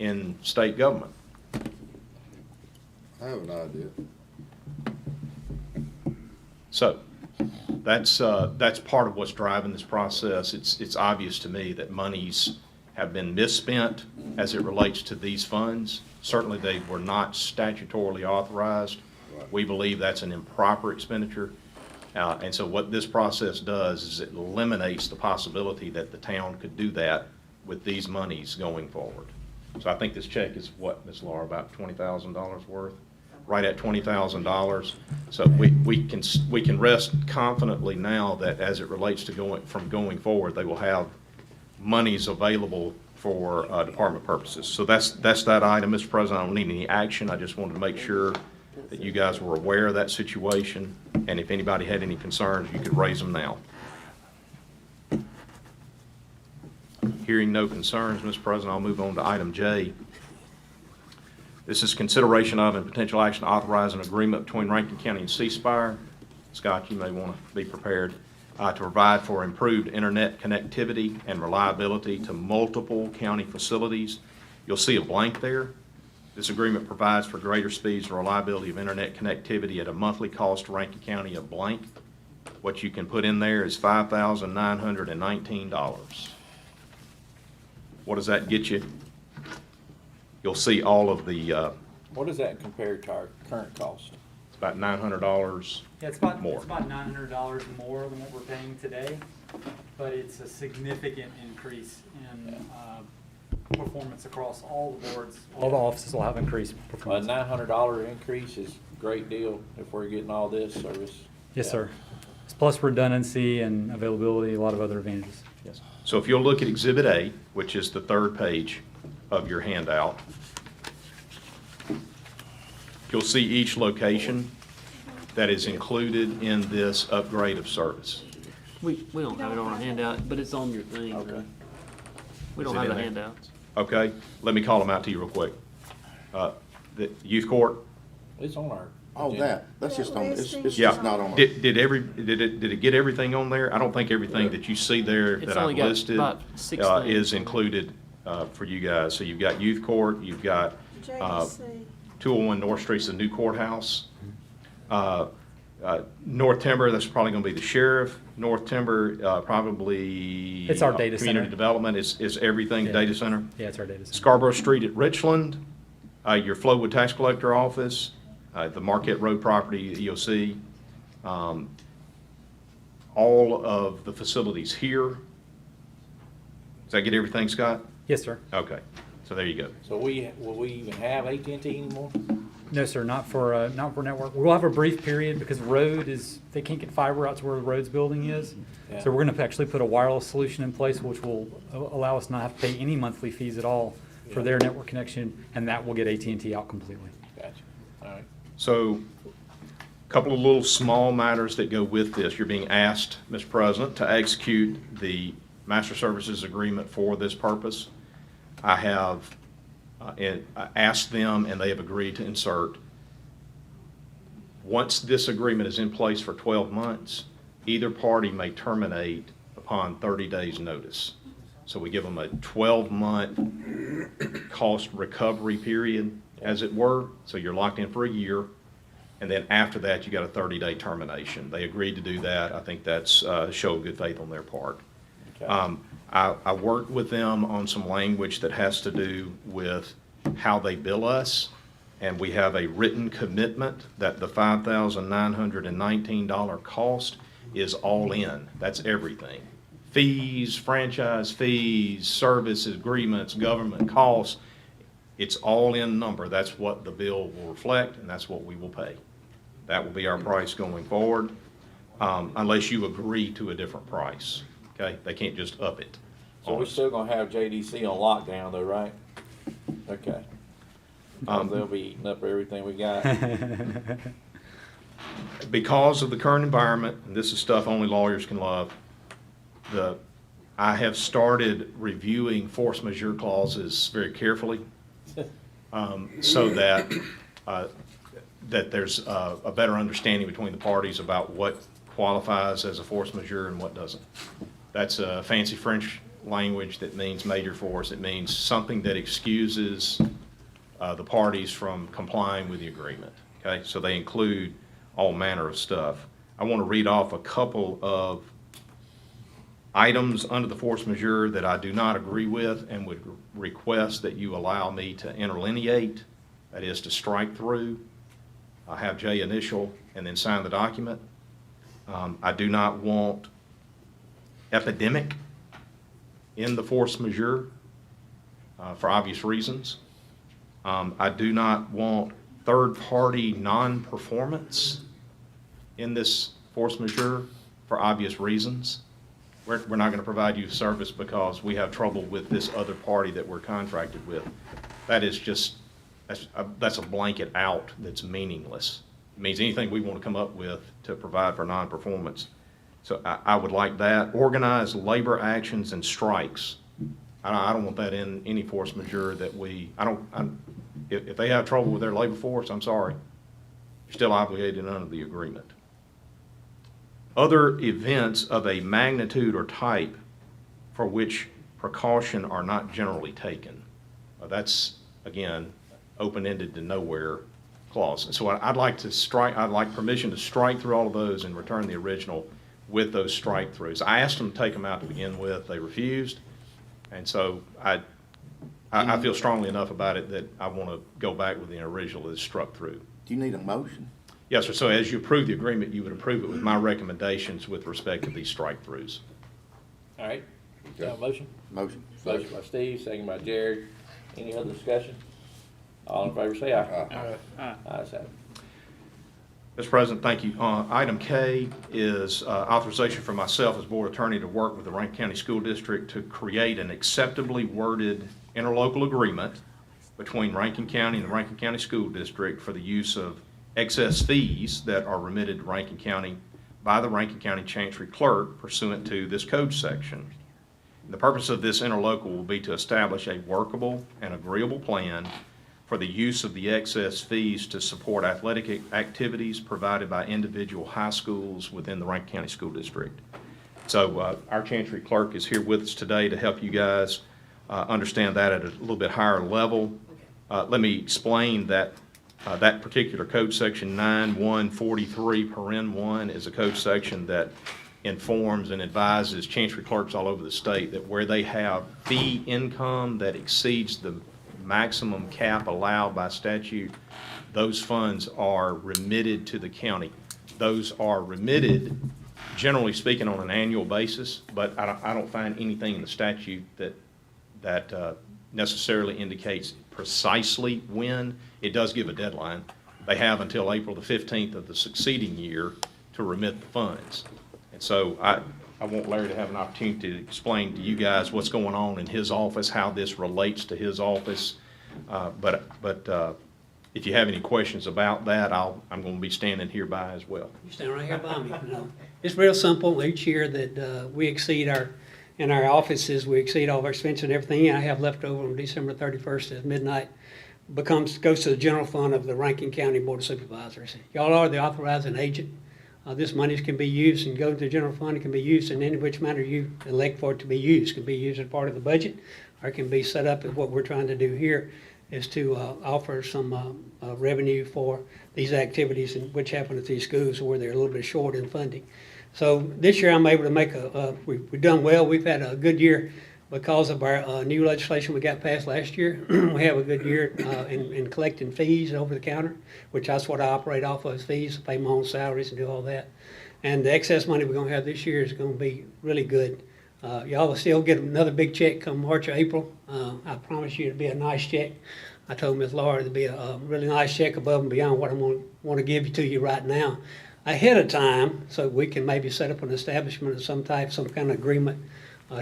in state government. I have an idea. So that's part of what's driving this process. It's obvious to me that monies have been misspent as it relates to these funds. Certainly they were not statutorily authorized. Right. We believe that's an improper expenditure. And so what this process does is it eliminates the possibility that the town could do that with these monies going forward. So I think this check is what, Ms. Laura, about $20,000 worth? Right at $20,000. So we can rest confidently now that as it relates to going forward, they will have monies available for department purposes. So that's that item, Mr. President. I don't need any action. I just wanted to make sure that you guys were aware of that situation, and if anybody had any concerns, you could raise them now. Hearing no concerns, Mr. President, I'll move on to item J. This is consideration of and potential action to authorize an agreement between Rankin County and C Spire. Scott, you may want to be prepared to provide for improved internet connectivity and reliability to multiple county facilities. You'll see a blank there. This agreement provides for greater speeds and reliability of internet connectivity at a monthly cost to Rankin County of blank. What you can put in there is $5,919. What does that get you? You'll see all of the, What does that compare to our current cost? it's about $900 Yeah, it's about more. $900 more than what we're paying today, but it's a significant increase in performance across all the boards. All the offices will have increased A performance. $900 increase is a great deal if we're getting all this service. Yes, sir. It's plus redundancy and availability, a lot of other advantages. Yes. So if you'll look at Exhibit A, which is the third page of your handout, you'll see each location that is included in this upgrade of service. We don't have it on our handout, but it's on your thing. Okay. We don't Is it have in the there? handouts. Okay, let me call them out to you real quick. The youth court, It's on our. Oh, agenda. that's just on, it's yeah. just not on. Did it get everything on there? I don't think everything that you see there It's that I've only got listed about 6 things. is included for you guys. So you've got youth court, you've got JDC. 201 North Street's the new courthouse. North Timber, that's probably gonna be the sheriff. North Timber, probably. It's our data Community center. development is everything Yeah. data center. Yeah, it's our data center. Scarborough Street at Richland, your Flowood Tax Collector Office, the Marquette Road property, EOC. All of the facilities here. Does that get everything, Scott? Yes, sir. Okay, so there you go. So will we even have AT&T anymore? No, sir, not for network. We'll have a brief period because they can't get fiber out to where the road's building is. Yeah. So we're gonna actually put a wireless solution in place, which will allow us not have to pay any monthly fees at all for their network connection, and that will get AT&T out completely. Gotcha. All right. So, a couple of little small matters that go with this. You're being asked, Mr. President, to execute the master services agreement for this purpose. I have asked them, and they have agreed to insert once this agreement is in place for 12 months, either party may terminate upon 30 days' notice. So we give them a 12-month cost recovery period, as it were. So you're locked in for a year. And then after that, you got a 30-day termination. They agreed to do that. I think that's a show of good faith on their part. Okay. I worked with them on some language that has to do with how they bill us. And we have a written commitment that the $5,919 cost is all in. That's everything. Fees, franchise fees, service agreements, government costs. It's all in number. That's what the bill will reflect, and that's what we will pay. That will be our price going forward, unless you agree to a different price. Okay? They can't just up it. So we're still gonna have JDC on lockdown though, right? Okay. They'll be eating up everything we got. Because of the current environment, and this is stuff only lawyers can love, I have started reviewing force majeure clauses very carefully, so that there's a better understanding between the parties about what qualifies as a force majeure and what doesn't. That's a fancy French language that means major force. It means something that excuses the parties from complying with the agreement. Okay, so they include all manner of stuff. I want to read off a couple of items under the force majeure that I do not agree with and would request that you allow me to interlineate, that is to strike through. I have J initial and then sign the document. I do not want epidemic in the force majeure for obvious reasons. I do not want third-party non-performance in this force majeure for obvious reasons. We're not going to provide you service because we have trouble with this other party that we're contracted with. That is just, that's a blanket out that's meaningless. It means anything we want to come up with to provide for non-performance. So I would like that. Organize labor actions and strikes. I don't want that in any force majeure that if they have trouble with their labor force, I'm sorry. You're still obligated under the agreement. Other events of a magnitude or type for which precaution are not generally taken. That's, again, open-ended to nowhere clause. So I'd like permission to strike through all of those and return the original with those strike-throughs. I asked them to take them out to begin with. They refused. And so I feel strongly enough about it that I want to go back with the original that's struck through. Do you need a motion? Yes, sir. So as you approve the agreement, you would approve it with my recommendations with respect to these strike-throughs. All right. Got a motion? Motion. Motion by Steve, second by Jared. Any other discussion? All in favor say aye. Aye. Ayes have it. Mr. President, thank you. Item K is authorization for myself as board attorney to work with the Rankin County School District to create an acceptably worded interlocal agreement between Rankin County and the Rankin County School District for the use of excess fees that are remitted to Rankin County by the Rankin County Chancery Clerk pursuant to this code section. The purpose of this interlocal will be to establish a workable and agreeable plan for the use of the excess fees to support athletic activities provided by individual high schools within the Rankin County School District. So our Chancery Clerk is here with us today to help you guys understand that at a little bit higher level. Let me explain that that particular code section 9143(1) is a code section that informs and advises Chancery Clerks all over the state that where they have fee income that exceeds the maximum cap allowed by statute, those funds are remitted to the county. Those are remitted, generally speaking, on an annual basis, but I don't find anything in the statute that necessarily indicates precisely when. It does give a deadline. They have until April the 15th of the succeeding year to remit the funds. And so I want Larry to have an opportunity to explain to you guys what's going on in his office, how this relates to his office. But if you have any questions about that, I'm going to be standing here by as well. You stand right here by me. No. It's real simple. Each year that we exceed in our offices, we exceed all of our expenses and everything. I have left over on December 31st at midnight. goes to the general fund of the Rankin County Board of Supervisors. Y'all are the authorizing agent. This money can be used and go to the general fund. It can be used in any which manner you elect for it to be used. It can be used as part of the budget, or it can be set up as what we're trying to do here is to offer some revenue for these activities which happen at these schools where they're a little bit short in funding. So this year I'm able to make we've done well. We've had a good year because of our new legislation we got passed last year. We have a good year in collecting fees over the counter, which that's what I operate off of, is fees, pay my own salaries and do all that. And the excess money we're gonna have this year is gonna be really good. Y'all will still get another big check come March or April. I promise you it'll be a nice check. I told Ms. Laura it'll be a really nice check above and beyond what I'm gonna wanna give to you right now ahead of time, so we can maybe set up an establishment of some type, some kind of agreement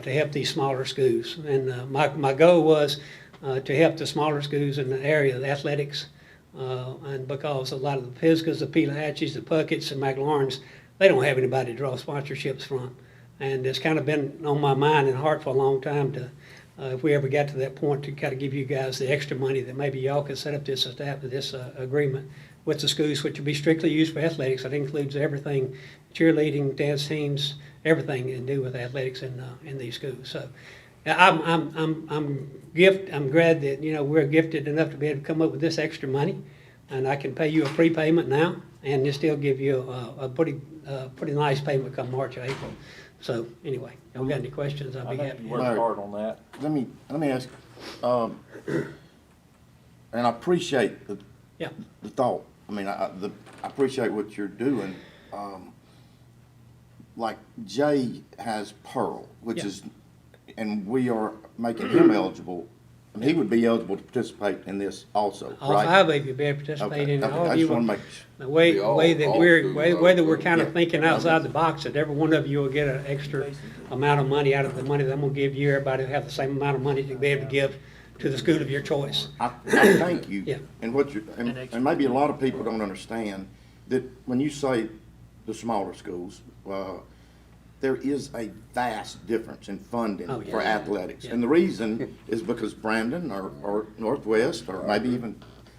to help these smaller schools. And my goal was to help the smaller schools in the area, the athletics, and because a lot of the Pisgahs, the Pelahatchies, the Pucketts, and McLaurins, they don't have anybody to draw sponsorships from. And it's kind of been on my mind and heart for a long time to, if we ever got to that point, to kind of give you guys the extra money that maybe y'all could set up this agreement with the schools, which will be strictly used for athletics. That includes everything, cheerleading, dance teams, everything to do with athletics in these schools. So I'm glad that, you know, we're gifted enough to be able to come up with this extra money, and I can pay you a prepayment now and just still give you a pretty nice payment come March or April. So anyway, y'all got any questions? I'll be happy. You worked hard on that. Let me ask, and I appreciate the thought. I mean, I appreciate what you're doing. Like Jay has Pearl, which is, and we are making him eligible. I mean, he would be eligible to participate in this also, All right? five of you be able to participate in it. Okay. All I of you just want to will- make The way that we're kind of Yeah. thinking outside the box, that every one of you will get an extra amount of money out of the money that I'm gonna give you. Everybody will have the same amount of money to be able to give to the school of your choice. I thank you. Yeah. And what you and maybe a lot of people don't understand that when you say the smaller schools, there is a vast difference in funding Oh, yeah. for athletics. Yeah. And the reason is because Brandon or Northwest or maybe even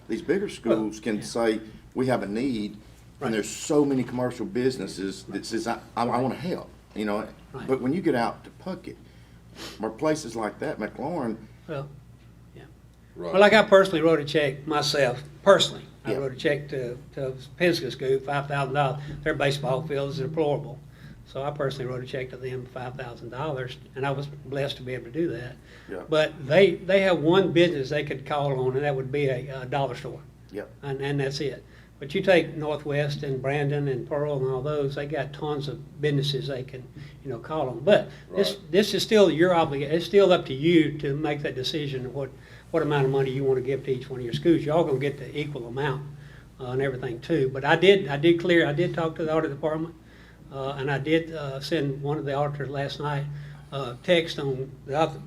these bigger schools can say, we have a need, Right. and there's so many commercial businesses that says, I want to help, you know. Right. But when you get out to Puckett or places like that, McLaurin, Well, yeah. Right. Well, like I personally wrote a check myself, personally. I Yeah. wrote a check to Pisgah School, $5,000. Their baseball field is deplorable. So I personally wrote a check to them, $5,000, and I was blessed to be able to do that. Yeah. But they have one business they could call on, and that would be a dollar store. Yep. And that's it. But you take Northwest and Brandon and Pearl and all those, they got tons of businesses they can, you know, call on. But this is still your obligation. It's still up to you to make that decision of what amount of money you want to give to each one of your schools. Y'all gonna get the equal amount and everything too. But I did talk to the audit department, and I did send one of the auditors last night text on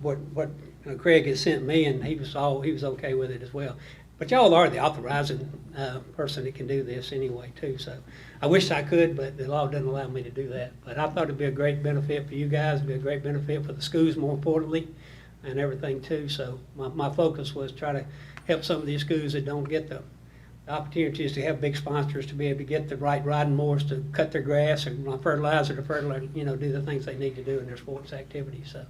what Craig had sent me, and he was okay with it as well. But y'all are the authorizing person that can do this anyway too. So I wish I could, but the law doesn't allow me to do that. But I thought it'd be a great benefit for you guys, it'd be a great benefit for the schools more importantly, and everything too. So my focus was try to help some of these schools that don't get the opportunities to have big sponsors to be able to get the right riding mowers to cut their grass and fertilizer, you know, do the things they need to do in their sports activities. So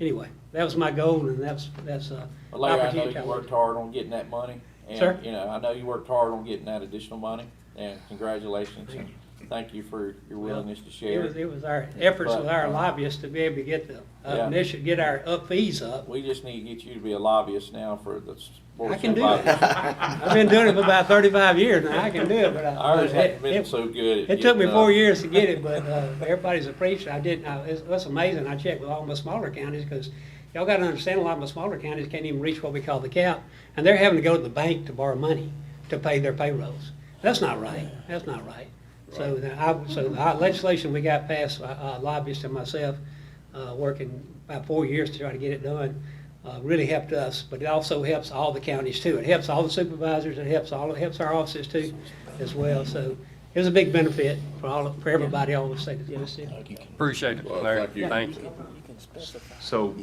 anyway, that was my goal, and that's Well, Larry, I know opportunity. you worked hard on getting that money. And, Sir? you know, I know you worked hard on getting that additional money, and congratulations, and thank you for your willingness to share. It was our efforts But, with our lobbyists to be able to get the Yeah. get our fees up. We just need to get you to be a lobbyist now for the Board I of can do Supervisors. that. I've been doing it for about 35 years now. I can do it, but Ours hasn't been so good. It took me 4 years to get it, but everybody's appreciative. It's amazing. I checked with all my smaller counties because y'all got to understand a lot of my smaller counties can't even reach what we call the cap, and they're having to go to the bank to borrow money to pay their payrolls. That's not right. That's not right. So the legislation we got passed, lobbyists and myself, working about 4 years to try to get it done, really helped us, but it also helps all the counties too. It helps all the supervisors, it helps our offices too as well. So it was a big benefit for everybody all the state of Tennessee. Appreciate it, Well, Larry. thank you. Thank you. So,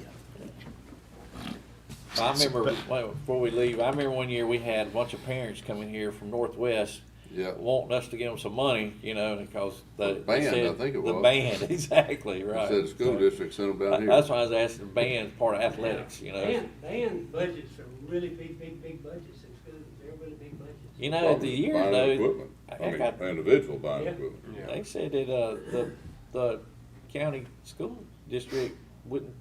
I remember, before we leave, I remember one year we had a bunch of parents coming here from Northwest Yeah. wanting us to give them some money, you know, because The band, said, I think it the was. band, exactly, right. Said the school district sent them down here. That's why I was asking, the band's part of athletics, you know. Band budgets are really big budgets in schools. They're really big budgets. You know, at the years Buying though, equipment. I mean, individual buying Yeah. equipment. they said that, the county school district wouldn't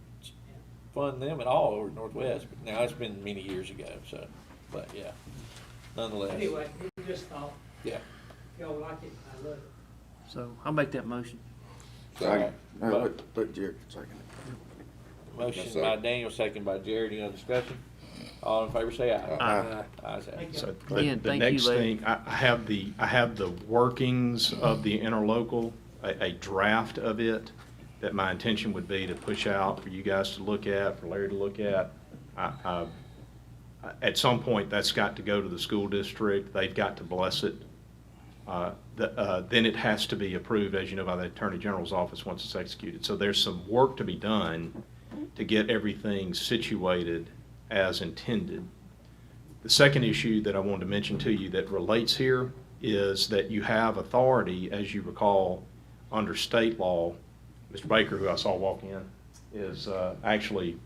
fund them at all over Northwest, but now it's been many years ago, so, but yeah, nonetheless. Anyway, we just thought, Yeah. y'all like it, I love it. So I'll make that motion. Second. Let Jared second it. Motion Yes, by sir. Daniel, second by Jared, any other discussion? All in favor say aye. Aye. Ayes have it. Thank you. So Ian, the thank you, next Larry. thing, I have the workings of the interlocal, a draft of it that my intention would be to push out for you guys to look at, for Larry to look at. At some point, that's got to go to the school district. They've got to bless it. Then it has to be approved, as you know, by the Attorney General's office once it's executed. So there's some work to be done to get everything situated as intended. The second issue that I wanted to mention to you that relates here is that you have authority, as you recall, under state law. Mr. Baker, who I saw walk in, is actually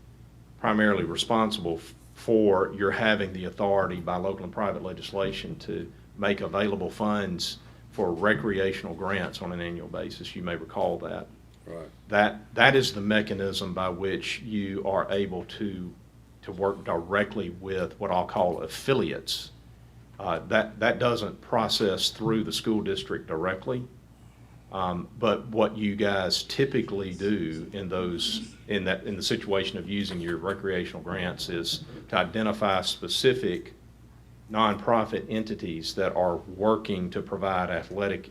primarily responsible for your having the authority by local and private legislation to make available funds for recreational grants on an annual basis. You may recall that. Right. That is the mechanism by which you are able to work directly with what I'll call affiliates. That doesn't process through the school district directly. But what you guys typically do in the situation of using your recreational grants is to identify specific nonprofit entities that are working to provide athletic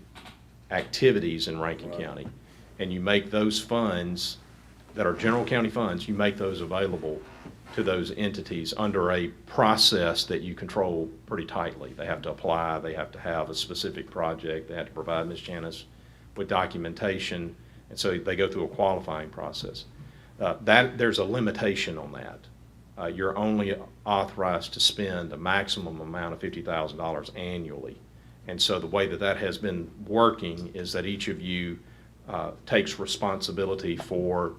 activities in Rankin County. And you make those funds that are general county funds, you make those available to those entities under a process that you control pretty tightly. They have to apply, they have to have a specific project, they have to provide Ms. Janice with documentation, and so they go through a qualifying process. There's a limitation on that. You're only authorized to spend a maximum amount of $50,000 annually. And so the way that has been working is that each of you takes responsibility for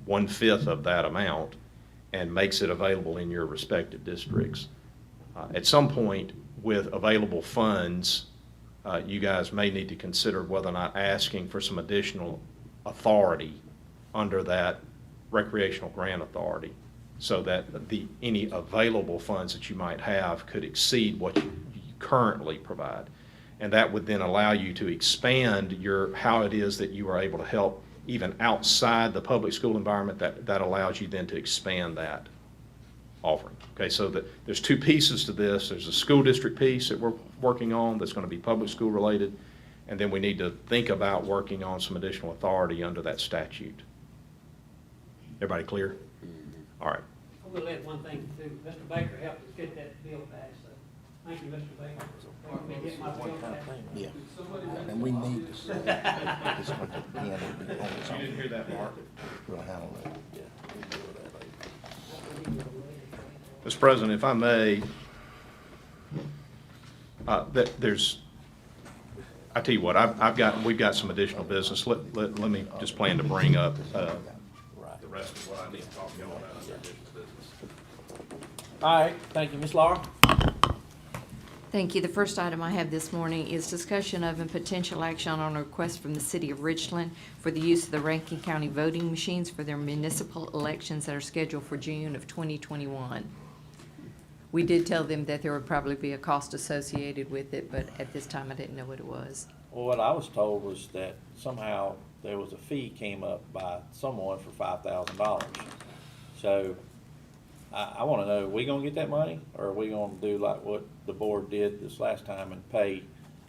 1/5 of that amount and makes it available in your respective districts. At some point, with available funds, you guys may need to consider whether or not asking for some additional authority under that recreational grant authority, so that any available funds that you might have could exceed what you currently provide. And that would then allow you to expand how it is that you are able to help even outside the public school environment. That allows you then to expand that offering. Okay, so there's two pieces to this. There's a school district piece that we're working on that's going to be public school related, and then we need to think about working on some additional authority under that statute. Everybody clear? All right. I will add one thing too. Mr. Baker helped us get that bill passed, so thank you, Mr. Baker. Helped me get my bill passed. Yeah. And we need to see this one at the end will be on something. You didn't hear that, Mark? We'll handle it. Yeah. We'll deal with that later. Mr. President, if I may, I tell you what, we've got some additional business. Let me just plan to bring up the rest of what I need to talk to y'all about under additional business. All right, thank you, Ms. Laura. Thank you. The first item I have this morning is discussion of and potential action on a request from the city of Richland for the use of the Rankin County voting machines for their municipal elections that are scheduled for June of 2021. We did tell them that there would probably be a cost associated with it, but at this time I didn't know what it was. Well, what I was told was that somehow there was a fee came up by someone for $5,000. So I want to know, are we going to get that money, or are we going to do like what the board did this last time and pay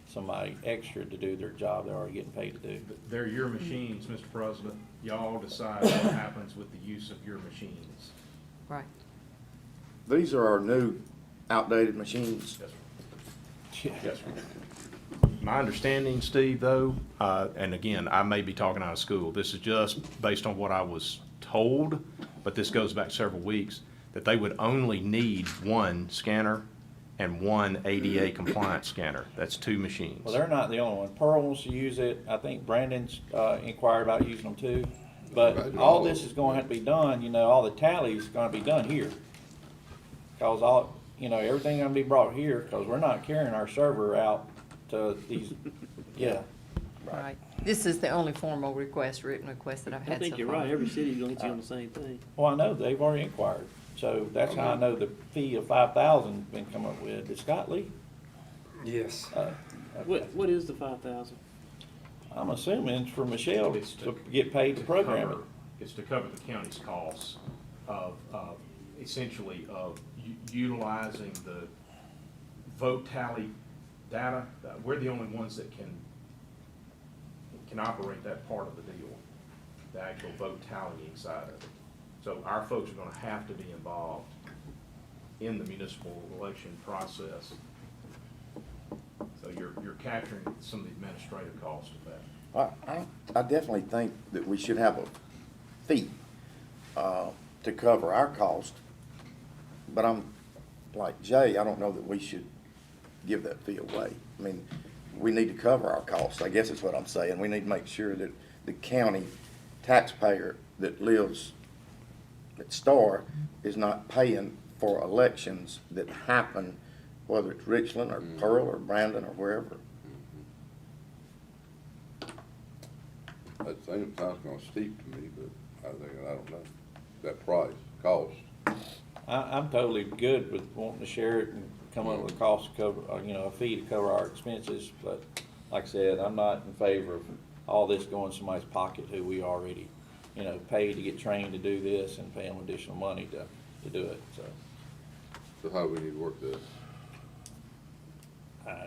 somebody extra to do their job they're already getting paid to do? They're your machines, Mr. President. Y'all decide what happens with the use of your machines. Right. These are our new outdated machines. Yes, sir. My understanding, Steve, though, and again, I may be talking out of school, this is just based on what I was told, but this goes back several weeks. that they would only need one scanner and one ADA compliant scanner. That's 2 machines. Well, they're not the only one. Pearl wants to use it. I think Brandon's, inquired about using them too. But all this is gonna have to be done, you know, all the tallies gonna be done here. Cause all, you know, everything gonna be brought here, cause we're not carrying our server out to these, yeah. Right. This is the only formal request, written request that I've I had so far. think you're right, every city's gonna hit you on the same thing. Well, I know, they've already inquired. So that's how I know the fee of 5,000 been come up with. Did Scott Lee? Yes. What is the 5,000? I'm assuming it's for Michelle It's to get paid to program it. It's to cover the county's costs of, essentially of utilizing the vote tally data. We're the only ones that can operate that part of the deal, the actual vote tallying side of it. So our folks are gonna have to be involved in the municipal election process. So you're capturing some of the administrative costs of that. I definitely think that we should have a fee, to cover our cost. But I'm, like Jay, I don't know that we should give that fee away. I mean, we need to cover our costs, I guess is what I'm saying. We need to make sure that the county taxpayer that lives at Star is not paying for elections that happen, whether it's Richland or Pearl or Brandon or wherever. That sounds kind of steep to me, but I don't know, that price, cost. I'm totally good with wanting to share it and come up with a cost to cover, you know, a fee to cover our expenses. But like I said, I'm not in favor of all this going in somebody's pocket who we already, you know, paid to get trained to do this and pay them additional money to do it, so. So how do we need to work this?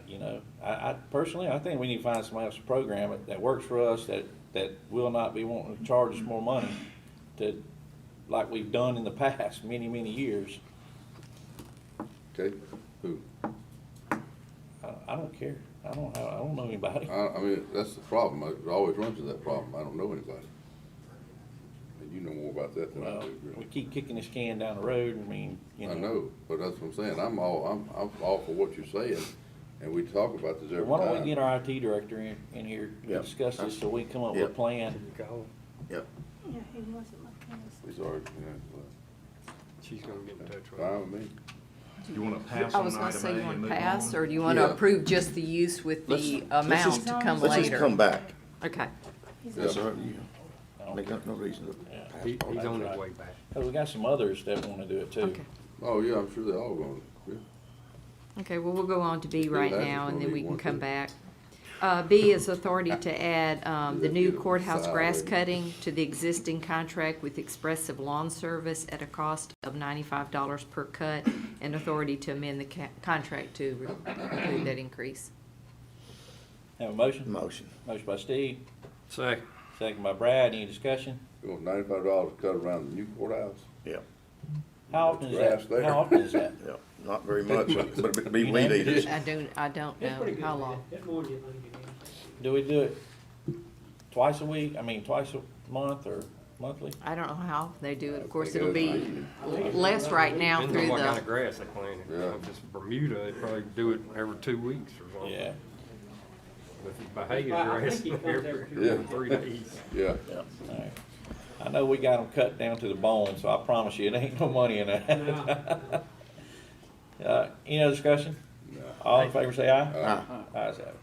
You know, I personally, I think we need to find somebody else to program it that works for us, that will not be wanting to charge us more money to, like we've done in the past, many, many years. Okay, who? I don't care. I don't know anybody. I mean, that's the problem. I always run into that problem. I don't know anybody. And you know more about that than I Well, do, we really. keep kicking this can down the road. I mean, you know. I know, but that's what I'm saying. I'm all for what you're saying, and we talk about this every time. Why don't we get our IT director in here to Yep. discuss this so we can come up with a Yep. plan? Yep. Yeah, he wasn't looking at He's already, yeah, She's gonna get in touch with well, fine with me. You wanna pass I on was gonna item say, A you and want to move pass, on? or do you want to Yeah. approve just the use with the Let's amount just- to come Let's later? just come back. Okay. Yes, sir. Make no reason to. He's on his way back. Cause we got some others that wanna do it too. Okay. Oh, yeah, I'm sure they all going, yeah. Okay, well, we'll go on to B Yeah, right that's now, and gonna then we need can one come too. back. B is authority to add the new courthouse grass Salary. cutting to the existing contract with Expressive Lawn Service at a cost of $95 per cut, and authority to amend the contract to include that increase. Have a motion? Motion. Motion by Steve, Second. second by Brad. Any discussion? You want $95 to cut around the new courthouse? Yep. How often is Grass that? there. How often is that? Yep. Not very much, but it'd be You know, weed eaters. I don't know how long. It's more than you think it is. Do we do it twice a week? I mean, twice a month or monthly? I don't know how they do it. Of course, think it'll it's be less right now Depends through on what kind of the, grass they planted. You know, Yeah. If it's Bermuda, they probably do it every 2 weeks or something. Yeah. But if it's Bahia I grass, think he comes every every Yeah. 3 days. Yeah. Alright. I know we got them cut down to the bone, so I promise you, it ain't no money in that. Any other discussion? No. All in favor say aye. Aye. Ayes have it.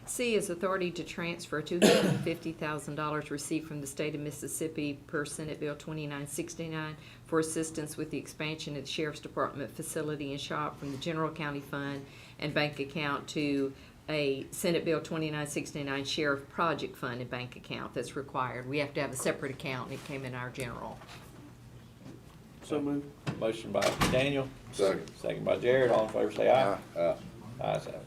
C is authority to transfer $250,000 received from the state of Mississippi per Senate Bill 2969 for assistance with the expansion of the Sheriff's Department facility and shop from the General County Fund and bank account to a Senate Bill 2969 Sheriff Project Fund and bank account that's required. We have to have a separate account, and it came in our general. So moved. Motion by Daniel. Second. Second by Jared. All in favor say aye. Aye. Ayes have it.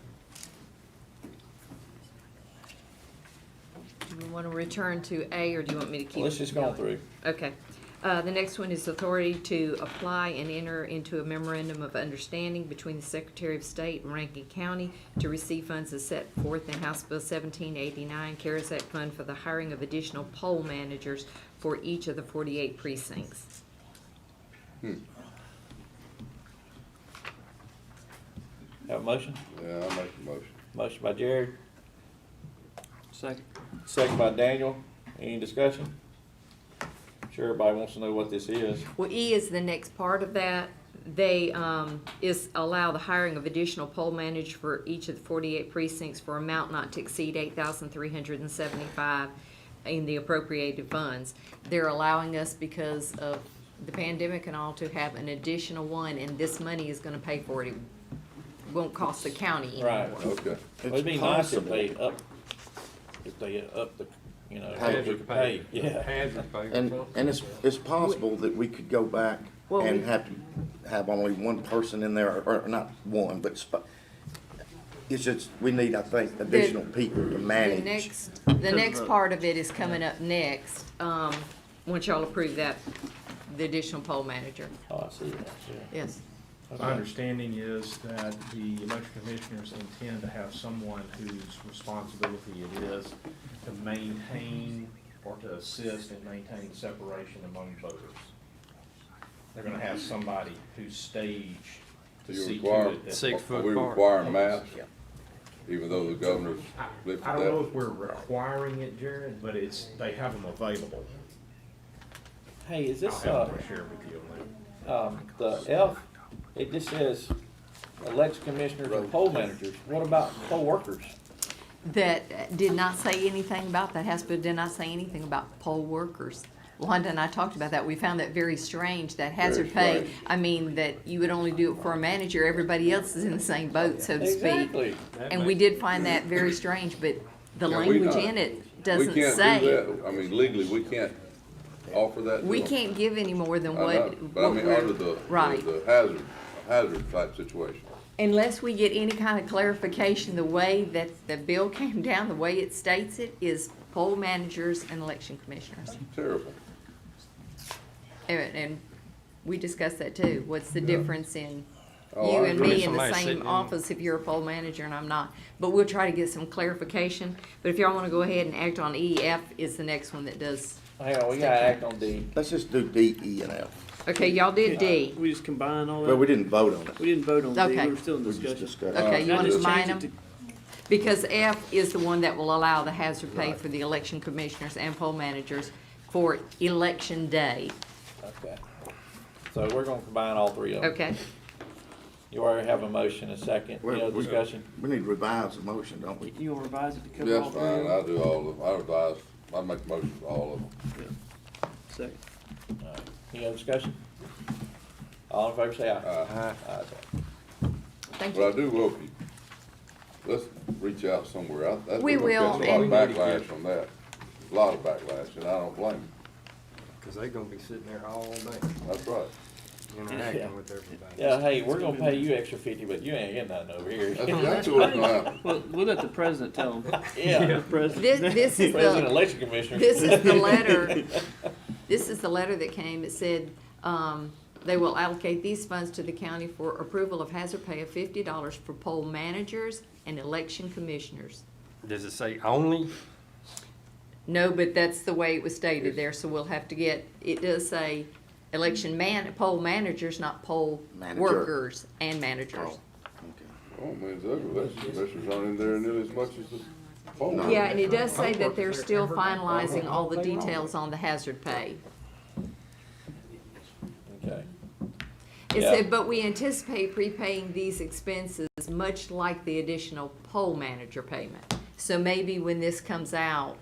Do you want to return to A, or do you want me to keep? Let's just go going? through. Okay. The next one is authority to apply and enter into a memorandum of understanding between the Secretary of State and Rankin County to receive funds as set forth in House Bill 1789, CARES Act Fund for the hiring of additional poll managers for each of the 48 precincts. Have a motion? Yeah, I'll make the motion. Motion by Jared, Second. second by Daniel. Any discussion? Sure, everybody wants to know what this is. Well, E is the next part of that. They, is allow the hiring of additional poll managers for each of the 48 precincts for amount not to exceed $8,375 in the appropriated funds. They're allowing us because of the pandemic and all to have an additional one, and this money is gonna pay for it. It won't cost the county Right. anymore. Okay. It'd be nice if they up the, you know, what we Hazard could pay. pay, yeah. Hazard pay or And, something. and it's possible that we could go back Well, and we- have to have only one person in there, or not one, but it's just, we need, I think, additional people to manage. The next part of it is coming up next, once y'all approve that, the additional poll manager. Oh, I see that, yeah. Yes. My understanding is that the election commissioners intend to have someone whose responsibility it is to maintain or to assist in maintaining separation among voters. They're gonna have somebody who's staged to Do you see to require- it that. 6 foot We apart. require masks, even though the governor's lifted I don't know that. if we're requiring it, Jared, but they have them available. Hey, is this, I'll have to share with you on that. the F, it just says election commissioners and poll managers. What about poll workers? That did not say anything about that. House bill did not say anything about poll workers. Wanda and I talked about that. We found that very strange, that hazard Very pay. strange. I mean, that you would only do it for a manager. Everybody else is in the same boat, so to speak. Exactly. And we did find that very strange, but the Can we language not- in it We doesn't can't say. do that. I mean, legally, we can't offer that to We them. can't give any more than I know, what. but I what mean, we're- under the Right. hazard type situation. Unless we get any kind of clarification, the way that the bill came down, the way it states it, is poll managers and election commissioners. Terrible. And we discussed that too. What's the difference in Oh, you I and agree. me in the Somebody same sitting in- office if you're a poll manager and I'm not? But we'll try to get some clarification. But if y'all wanna go ahead and act on E, F is the next one that does. Hang on, we gotta act on D. Let's just do D, E, and F. Okay, y'all did D. We just combine all that? Well, we didn't vote on it. We didn't vote on D, Okay. we were still in We just discussion. discussed. Okay, you I wanna just combine changed them? it Because F is the one that will allow the hazard pay for the election commissioners and poll managers for election day. Okay. So we're gonna combine all three of them. Okay? You already have a motion, a second, any other discussion? We need to revise the motion, don't we? You wanna revise it to cover all That's three? fine. I'll do all of them. I advise, I make motions for all of them. Second. All right. Any other discussion? All in favor say aye. Aye. Aye. Thank But I you. do hope you, let's reach out somewhere. We We're gonna will, catch a lot of and- backlash from that. A lot of backlash, and I don't blame them. Cause they gonna be sitting there all day That's right. interacting with everybody. Yeah, hey, we're gonna pay you extra 50, but you ain't getting nothing over here. That's what's gonna happen. Well, we'll let the president tell them. Yeah. The president. This is President the, election commissioner. this is the letter, this is the letter that came. It said, they will allocate these funds to the county for approval of hazard pay of $50 for poll managers and election commissioners. Does it say only? No, but that's the way it was stated there, so we'll have to get, it does say poll managers, not poll Manager. workers and managers. Oh, okay. Oh, man, the election commissioners aren't in there nearly as much as the poll. No. Yeah, and it does say that they're still finalizing all the details on the hazard pay. Okay. It Yeah. said, but we anticipate prepaying these expenses much like the additional poll manager payment. So maybe when this comes out,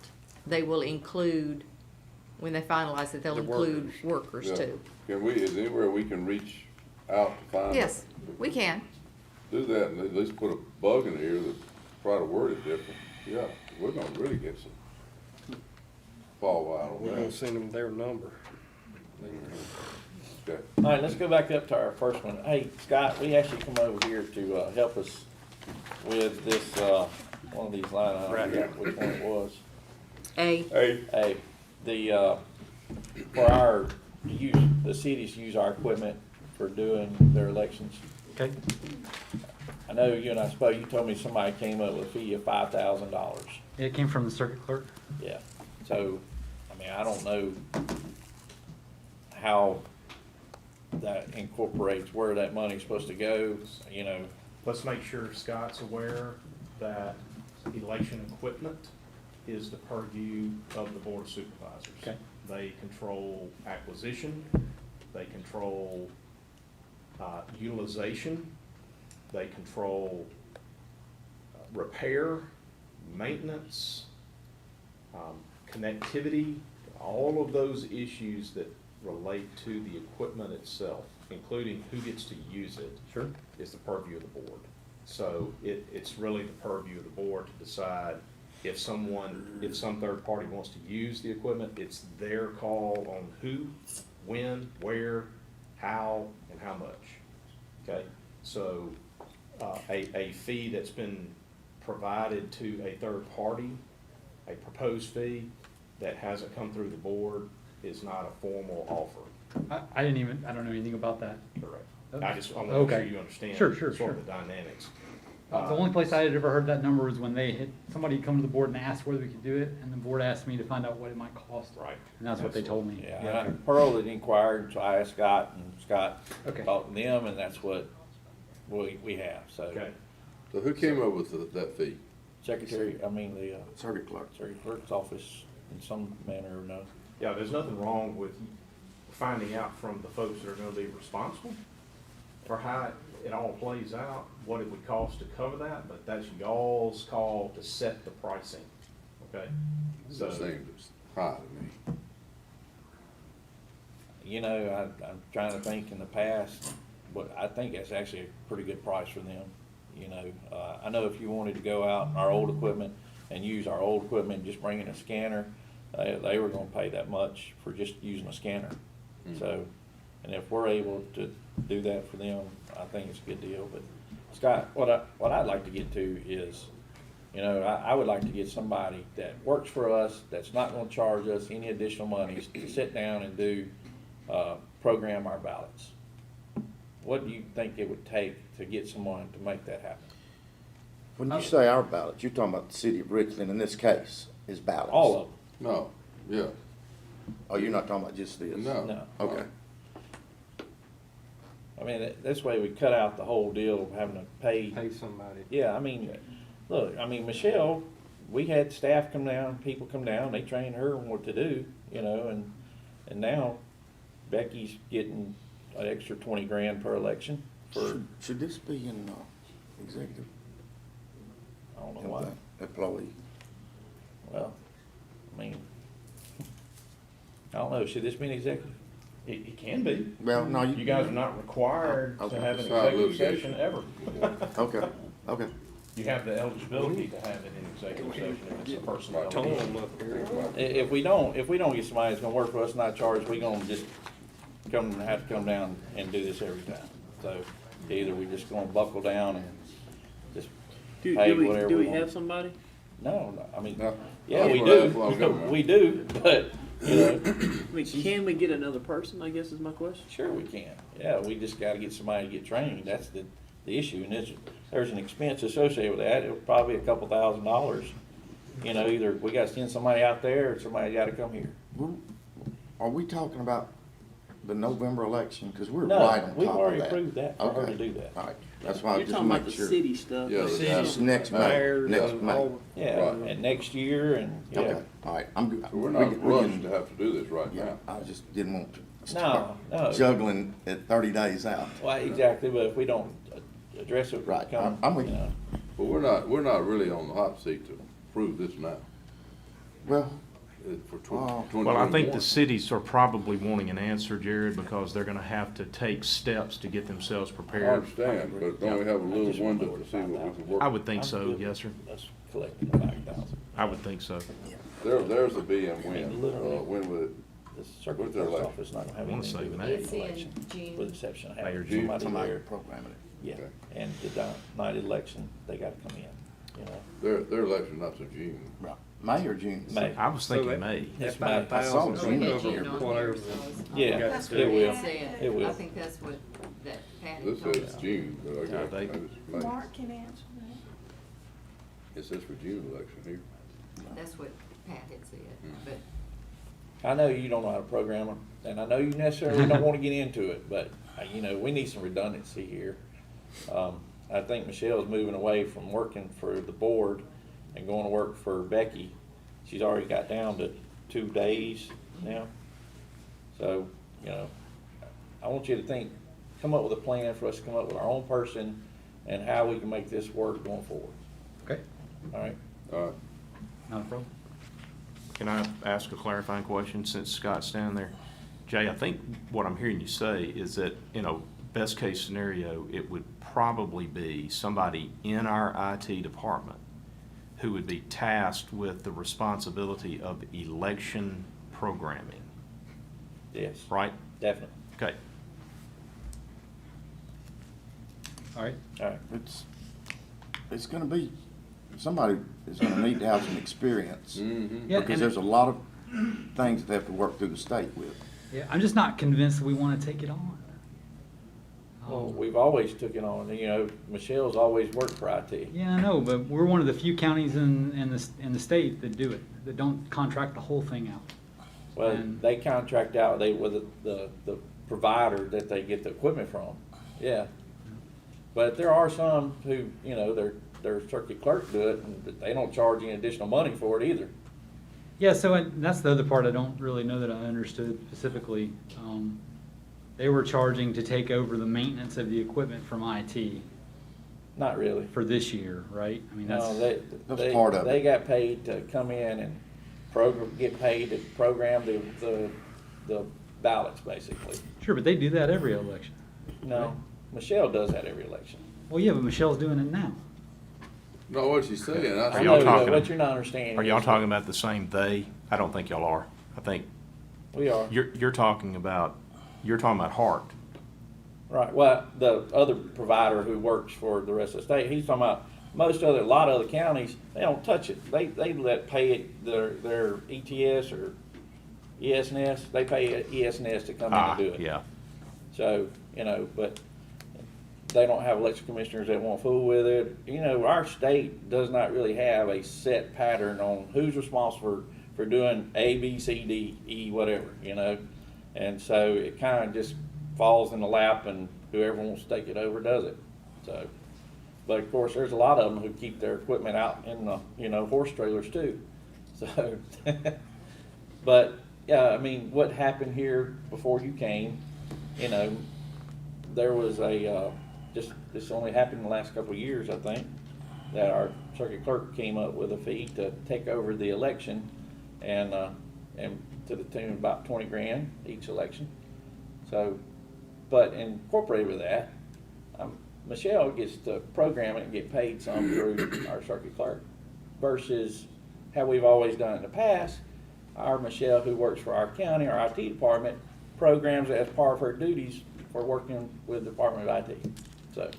they will include, when they finalize it, they'll The include workers Yeah. too. Can we, is there anywhere we can reach out to find? Yes, we can. Do that and at least put a bug in the ear that try to word it different. Yeah, we're gonna really get some fall out on We're gonna that. send them their number. Okay. All right, let's go back up to our first one. Hey, Scott, we actually come over here to, help us with this, one of these line items. Right here. Which one it was. A, Hey, the, for our use, the cities use our equipment for doing their elections. Okay. I know you and I spoke, you told me somebody came up with a fee of $5,000. It came from the circuit clerk. Yeah, so, I mean, I don't know how that incorporates where that money's supposed to go, you know. let's make sure Scott's aware that election equipment is the purview of the Board of Supervisors. Okay. They control acquisition, they control utilization, they control repair, maintenance, connectivity, all of those issues that relate to the equipment itself, including who gets to use it. Sure. Is the purview of the board. So it's really the purview of the board to decide if some third party wants to use the equipment, it's their call on who, when, where, how, and how much. Okay? So, a fee that's been provided to a third party, a proposed fee that hasn't come through the board is not a formal offer. I don't know anything about that. Correct. Okay. I want to make sure Okay. you understand Sure, sort of the dynamics. The only place I had ever heard that number was when somebody come to the board and asked whether we could do it, and the board asked me to find out what it might cost. Right. And that's what they told me. Yeah, Pearl had inquired, so I asked Scott, and Scott Okay. talked to them, and that's what we have, so. Okay. So who came up with that fee? Secretary, the Circuit clerk. circuit clerk's office in some manner or no. Yeah, there's nothing wrong with finding out from the folks that are gonna be responsible for how it all plays out, what it would cost to cover that, but that's y'all's call to set the pricing, okay? So, It seems high to me. I'm trying to think in the past, but I think that's actually a pretty good price for them. I know if you wanted to go out in our old equipment and use our old equipment and just bring in a scanner, they were gonna pay that much for just using a scanner. So, and if we're able to do that for them, I think it's a good deal. But Scott, what I'd like to get to is, I would like to get somebody that works for us, that's not gonna charge us any additional monies, to sit down and program our ballots. What do you think it would take to get someone to make that happen? When you say our ballots, you're talking about the city of Richland in this case, is ballots? All of them. No, yeah, Oh, you're not talking about just this? no. No. Okay. This way we cut out the whole deal of having to pay. Pay somebody. Yeah, look, Michelle, we had staff come down, people come down, they trained her on what to do, and now Becky's getting an extra 20 grand per election for, Should this be in executive? I don't know why. Employee. Well, I don't know, should this be an executive? it can be. Well, no, You guys are not required Okay. to have an It's not executive litigation. session ever. Okay. You have the eligibility to have it in executive session if it's a personnel. Tone issue. them up here. If we don't get somebody that's gonna work for us, not charge, we gonna just have to come down and do this every time. So either we just gonna buckle down and just pay whatever we want. have somebody? No, No. yeah, we That's what I was do, going we do, but, Can we get another person, I guess is my question? sure we can. Yeah, we just gotta get somebody to get trained, that's the issue, and there's an expense associated with that, it probably a couple $1,000. Either we gotta send somebody out there, or somebody gotta come here. Are we talking about the November election? Because we're No, right on top of that. we've already approved that for her Okay. to do that. All right, that's why I You're just talking about make the sure. city stuff. Yeah, It's next May, Mayors, next May. all- Yeah, Right. and next year, and, yeah. Okay, all right, I'm good. So we're We not can- rushed to have to do this right Yeah, now. I just didn't want to No, start no. juggling at 30 days out. Well, exactly, but if we don't address it, Right, come, I'm with you. But we're not really on the hot seat to prove this now. Well, For Oh. 2021. Well, I think the cities are probably wanting an answer, Jared, because they're gonna have to take steps to get themselves I prepared. understand, but don't we have a little window to see what we can work? I would think I'm so, good yes, sir. with us collecting the 5,000. I would think so. There's a B and mean, literally. when would it, The circuit What's their clerk's election? office not gonna have I wanna anything to do say with May. the It's in election, June. with the exception of May or having June. somebody somebody there. programming it. Yeah, Okay. and the night election, they gotta come in, their election not till June. Right, May or June? May. I was thinking May. It's That May. I saw 5,000 it. will Yeah, cover June on whatever. here, so Yeah, That's it what will. it said. It will. I think that's what that Patty This told says us. June, but I guess they- it's May. Mark can answer that. It says for June election here. That's what Pat had said, but I know you don't know how to program them, and I know you necessarily don't wanna get into it, but, we need some redundancy here. I think Michelle's moving away from working for the board and going to work for Becky. She's already got down to 2 days now. So, you know, I want you to come up with a plan for us to come up with our own person and how we can make this work going forward. Okay, All right? All right. not a problem. Can I ask a clarifying question since Scott's down there? Jay, I think what I'm hearing you say is that, best case scenario, it would probably be somebody in our IT department who would be tasked with the responsibility of election programming, Yes, right? definitely. Okay. All right, All right. It's gonna be, somebody is gonna need to have some experience. Mm-hmm. Yeah, Because and there's a lot of things that they have to work through the state with. yeah, I'm just not convinced that we want to take it on. Well, we've always took it on, Michelle's always worked for IT. Yeah, I know, but we're one of the few counties in the state that do it, that don't contract the whole thing out. Well, And- they contract out, with the provider that they get the equipment from, yeah. But there are some who, their circuit clerk do it, and they don't charge any additional money for it either. Yeah, so that's the other part I don't really know that I understood specifically. They were charging to take over the maintenance of the equipment from IT Not really. for this year, right? I mean, No, That's part of they it. got paid to come in and get paid to program the ballots, basically. sure, but they do that every election. No, Michelle does that every election. Well, yeah, but Michelle's doing it now. No, what she's saying, I Are y'all know, talking- but what you're not understanding. Are y'all is talking about the same they? I don't think y'all are. I think We are. you're talking about Hart. Right, well, the other provider who works for the rest of the state, he's talking about a lot of other counties, they don't touch it. They let pay it, their ETS or ESNS, they pay ESNS to come in and do it. Yeah. So, but they don't have election commissioners that won't fool with it. Our state does not really have a set pattern on who's responsible for doing A, B, C, D, E, whatever, And so it kind of just falls in the lap and whoever wants to take it over does it. So, but of course, there's a lot of them who keep their equipment out in the, horse trailers too. So, but yeah, I mean, what happened here before you came, there was this only happened in the last couple of years, I think, that our circuit clerk came up with a fee to take over the election and to the tune of about 20 grand each election. So, but incorporated with that, Michelle gets to program it and get paid some through our circuit clerk versus how we've always done it in the past. Our Michelle, who works for our county, our IT department, programs it as part of her duties for working with the Department of IT. So,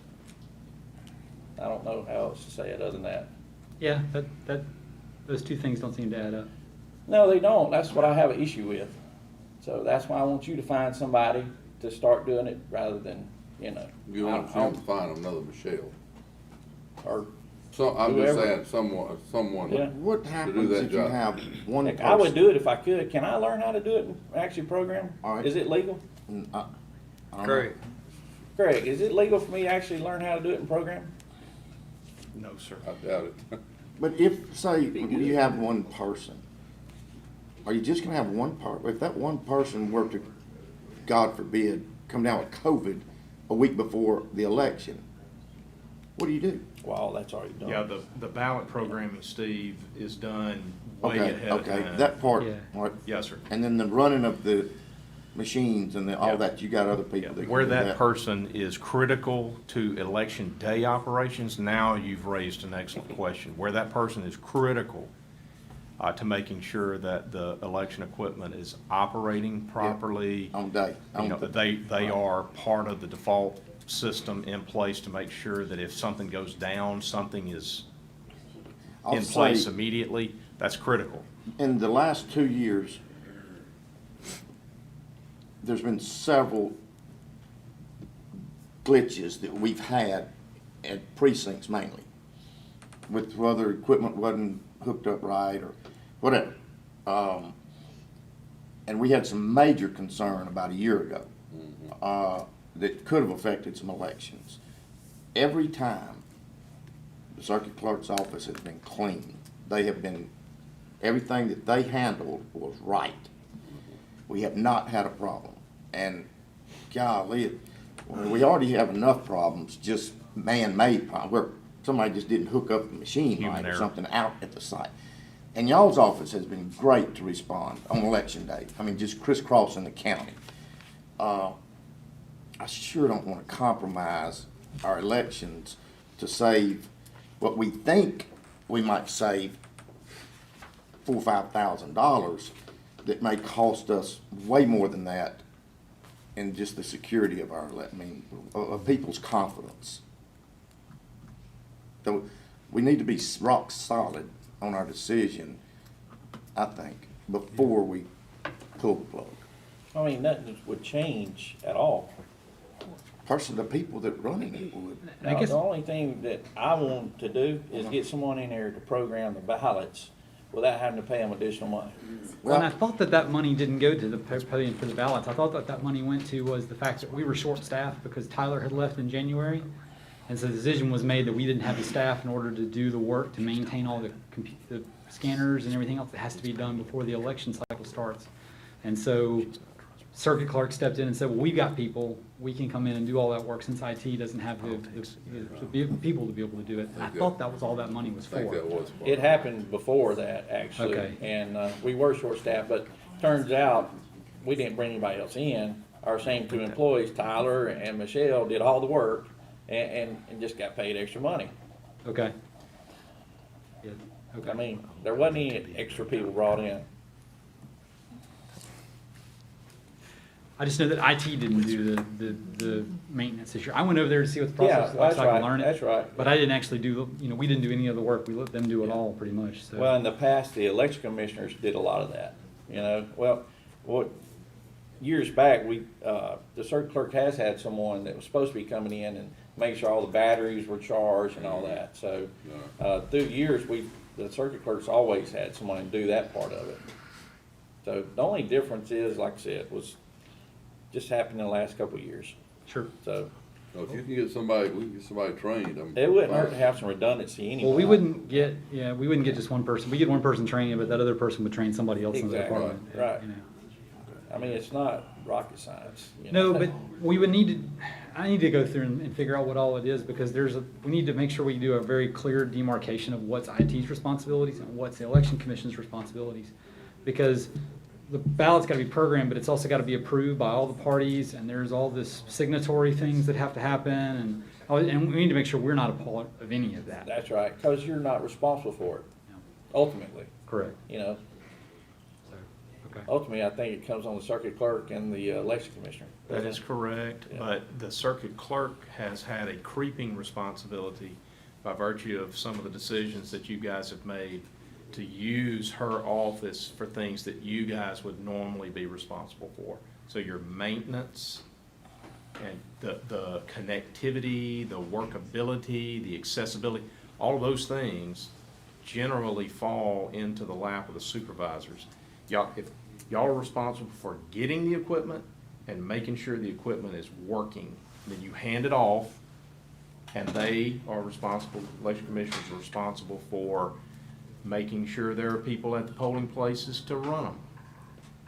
I don't know how else to say it other than that. Yeah, those two things don't seem to add up. No, they don't. That's what I have an issue with. So that's why I want you to find somebody to start doing it rather than, You want them to find another Michelle. or So, I'm just Whoever. saying, someone. Yeah. What do happens that if you job. have one heck, person? I would do it if I could. Can I learn how to do it and actually program? All right. Is it legal? I don't know. Great. Greg, is it legal for me to actually learn how to do it and program? No, sir. I doubt it. But if, say, you have one person, are you just gonna have one if that one person were to, God forbid, come down with COVID a week before the election, what do you do? Well, that's already done. Yeah, the ballot programming, Steve, is done way Okay, ahead of okay, time. that part, Yeah. all right. Yes, sir. And then the running of the machines and all Yeah. that, you got other people that can Where do that person is critical to election day operations, now you've raised an excellent question. Where that person is critical to making sure that the election equipment is operating properly. On day. They are part of the default system in place to make sure that if something goes down, something is I'll in place say- immediately. That's critical. In the last 2 years, there's been several glitches that we've had at precincts mainly, with whether equipment wasn't hooked up right or whatever. And we had some major concern about a year ago that could have affected some elections. every time the circuit clerk's office has been clean, they have been, everything that they handled was right. We have not had a problem. And golly, we already have enough problems, just man-made problems, where somebody just didn't hook up the machine Human right or error. something out at the site. And y'all's office has been great to respond on election day. I mean, just crisscrossing the county. I sure don't want to compromise our elections to save what we think we might save $4,000 or $5,000 that may cost us way more than that in just the security of our, of people's confidence. So we need to be rock solid on our decision, I think, before we pull the plug. I mean, nothing would change at all. Personally, the people that running it would. I guess- The only thing that I want to do is get someone in there to program the ballots without having to pay them additional money. Well, and I thought that money didn't go to the paying for the ballots. I thought that money went to was the fact that we were short-staffed because Tyler had left in January. And so the decision was made that we didn't have the staff in order to do the work to maintain all the scanners and everything else that has to be done before the election cycle starts. And so circuit clerk stepped in and said, well, we've got people, we can come in and do all that work since IT doesn't have the people to be able to do it. I thought that was all that money was I think for. that was. It happened before that, actually. Okay. And we were short-staffed, but turns out we didn't bring anybody else in. Our same two employees, Tyler and Michelle, did all the work and just got paid extra money. Okay. Yeah, okay. I mean, there wasn't any extra people brought in. I just know that IT didn't do the maintenance this year. I went over there to see what the Yeah, process was like that's so I could right, learn it. that's right. But I didn't actually do, we didn't do any of the work. We let them do it all pretty much, so. Well, in the past, the election commissioners did a lot of that, you know. Well, years back, the circuit clerk has had someone that was supposed to be coming in and make sure all the batteries were charged and all that. So, through the years, the circuit clerk's always had someone to do that part of it. So the only difference is, like I said, was just happened in the last couple of years. Sure. So No, if you can get somebody, we can get somebody trained. it wouldn't hurt to have some redundancy anyway. Well, we wouldn't get just one person. We get one person training, but that other person would train somebody else in the Exactly. department. Right. You know. I mean, it's not rocket science. You know? No, but we would need to, I need to go through and figure out what all it is because we need to make sure we do a very clear demarcation of what's IT's responsibilities and what's the election commission's responsibilities. Because the ballot's gotta be programmed, but it's also gotta be approved by all the parties and there's all this signatory things that have to happen and we need to make sure we're not a part of any of that. That's right, because you're not responsible for it, Yeah. ultimately, Correct. you know. So, okay. Ultimately, I think it comes on the circuit clerk and the election commissioner. That is correct, Yeah. but the circuit clerk has had a creeping responsibility by virtue of some of the decisions that you guys have made to use her office for things that you guys would normally be responsible for. So your maintenance and the connectivity, the workability, the accessibility, all of those things generally fall into the lap of the supervisors. If y'all are responsible for getting the equipment and making sure the equipment is working, then you hand it off and they are responsible, election commissioners are responsible for making sure there are people at the polling places to run them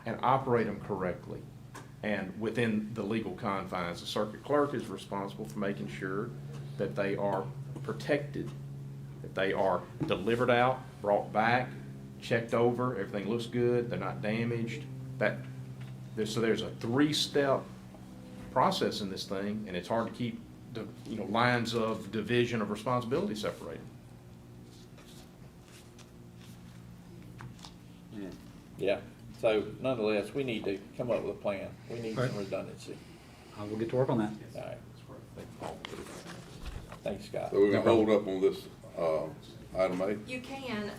and operate them correctly. And within the legal confines, the circuit clerk is responsible for making sure that they are protected, that they are delivered out, brought back, checked over, everything looks good, they're not damaged. So there's a three-step process in this thing, and it's hard to keep the lines of division of responsibility separated. Yeah, so nonetheless, we need to come up with a plan. We need Right. some redundancy. I will get to work on that. All right. Thanks, Scott. So we're gonna hold up on this, item A? You can,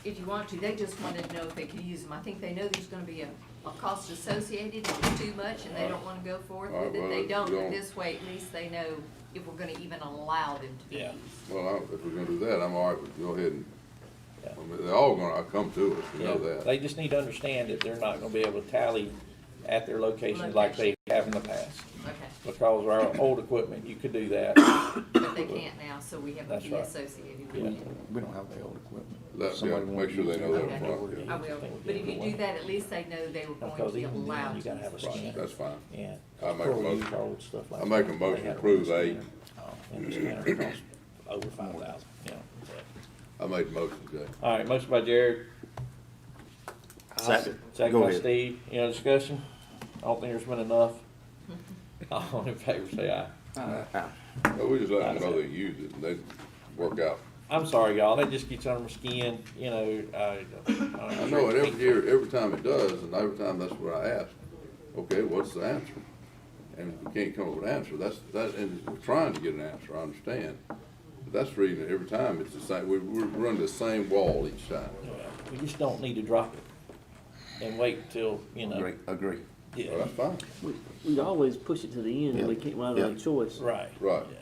if you want to, they just wanted to know if they could use them. I think they know there's gonna be a cost associated if it's too much and they don't wanna go forth All right, with it. well, They if don't, you but don't- this way at least they know if we're gonna even allow them to be Yeah. used. Well, if we're gonna do that, I'm all right with, go ahead and, Yeah. I mean, they're all gonna come to us, we know Yeah, that. they just need to understand that they're not gonna be able to tally at their locations like they have in the past. Okay. because our old equipment, you could do that. But they can't now, so we have a That's fee right. associated Yeah. with it. We don't have the old equipment. Let- Somebody yeah, wanna make sure use they it. know that Okay. front, yeah. I will, but if you do that, at least they know they were going Because to be even then, allowed you to gotta have a use the scanner. machine. That's fine. Yeah. I make a Pull motion. used old stuff like I make a that. motion They had to approve scanner. eight. And the scanner costs over 5,000, you know. I made the motion, Jay. All right, motion by Jared, Second. second Go by ahead. Steve. Any other discussion? I don't think there's been enough. All in favor, say aye. Well, we just let them know they use it and they work out. I'm sorry, y'all, that just gets under my skin, you know, I know it every year, every time it does, and every time that's what I ask. Okay, what's the answer? And we can't come up with an answer. And we're trying to get an answer, I understand. But that's the reason every time it's the same, we run the same wall each time. We just don't need to drop it and wait till, you know. Agree. Yeah, Well, that's fine. We always push it to the end, and we can't run out of choice. right. Right. Yeah.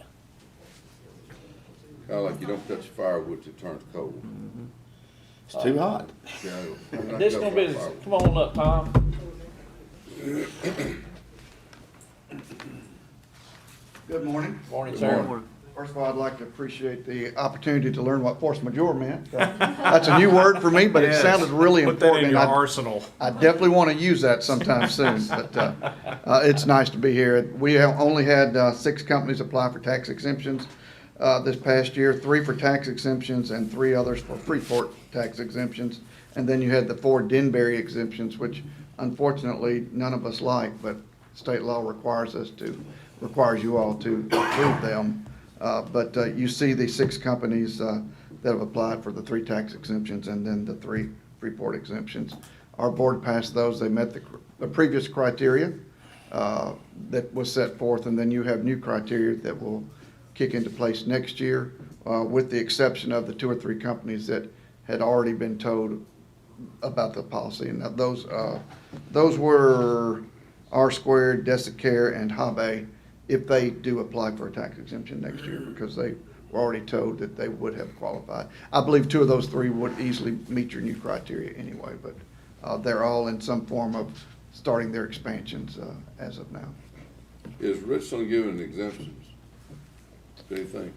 Kinda like you don't touch firewood till it turns cold. It's too hot. You know, Additional business, come on up, Tom. Good morning. Morning, Good sir. morning. First of all, I'd like to appreciate the opportunity to learn what force majeure meant. That's a new word for me, but it sounded really Put that important. in your and arsenal. I definitely want to use that sometime soon, but it's nice to be here. We have only had 6 companies apply for tax exemptions this past year, 3 for tax exemptions and 3 others for Freeport tax exemptions. And then you had the 4 Denbury exemptions, which unfortunately none of us like, but state law requires you all to approve them. But you see the 6 companies that have applied for the 3 tax exemptions and then the 3 Freeport exemptions. Our board passed those. They met the previous criteria that was set forth, and then you have new criteria that will kick into place next year, with the exception of the 2 or 3 companies that had already been told about the policy. And those were R Squared, Desicare, and Habe, if they do apply for a tax exemption next year, because they were already told that they would have qualified. I believe 2 of those 3 would easily meet your new criteria anyway, but they're all in some form of starting their expansions as of now. Is Richland giving exemptions? Do you think?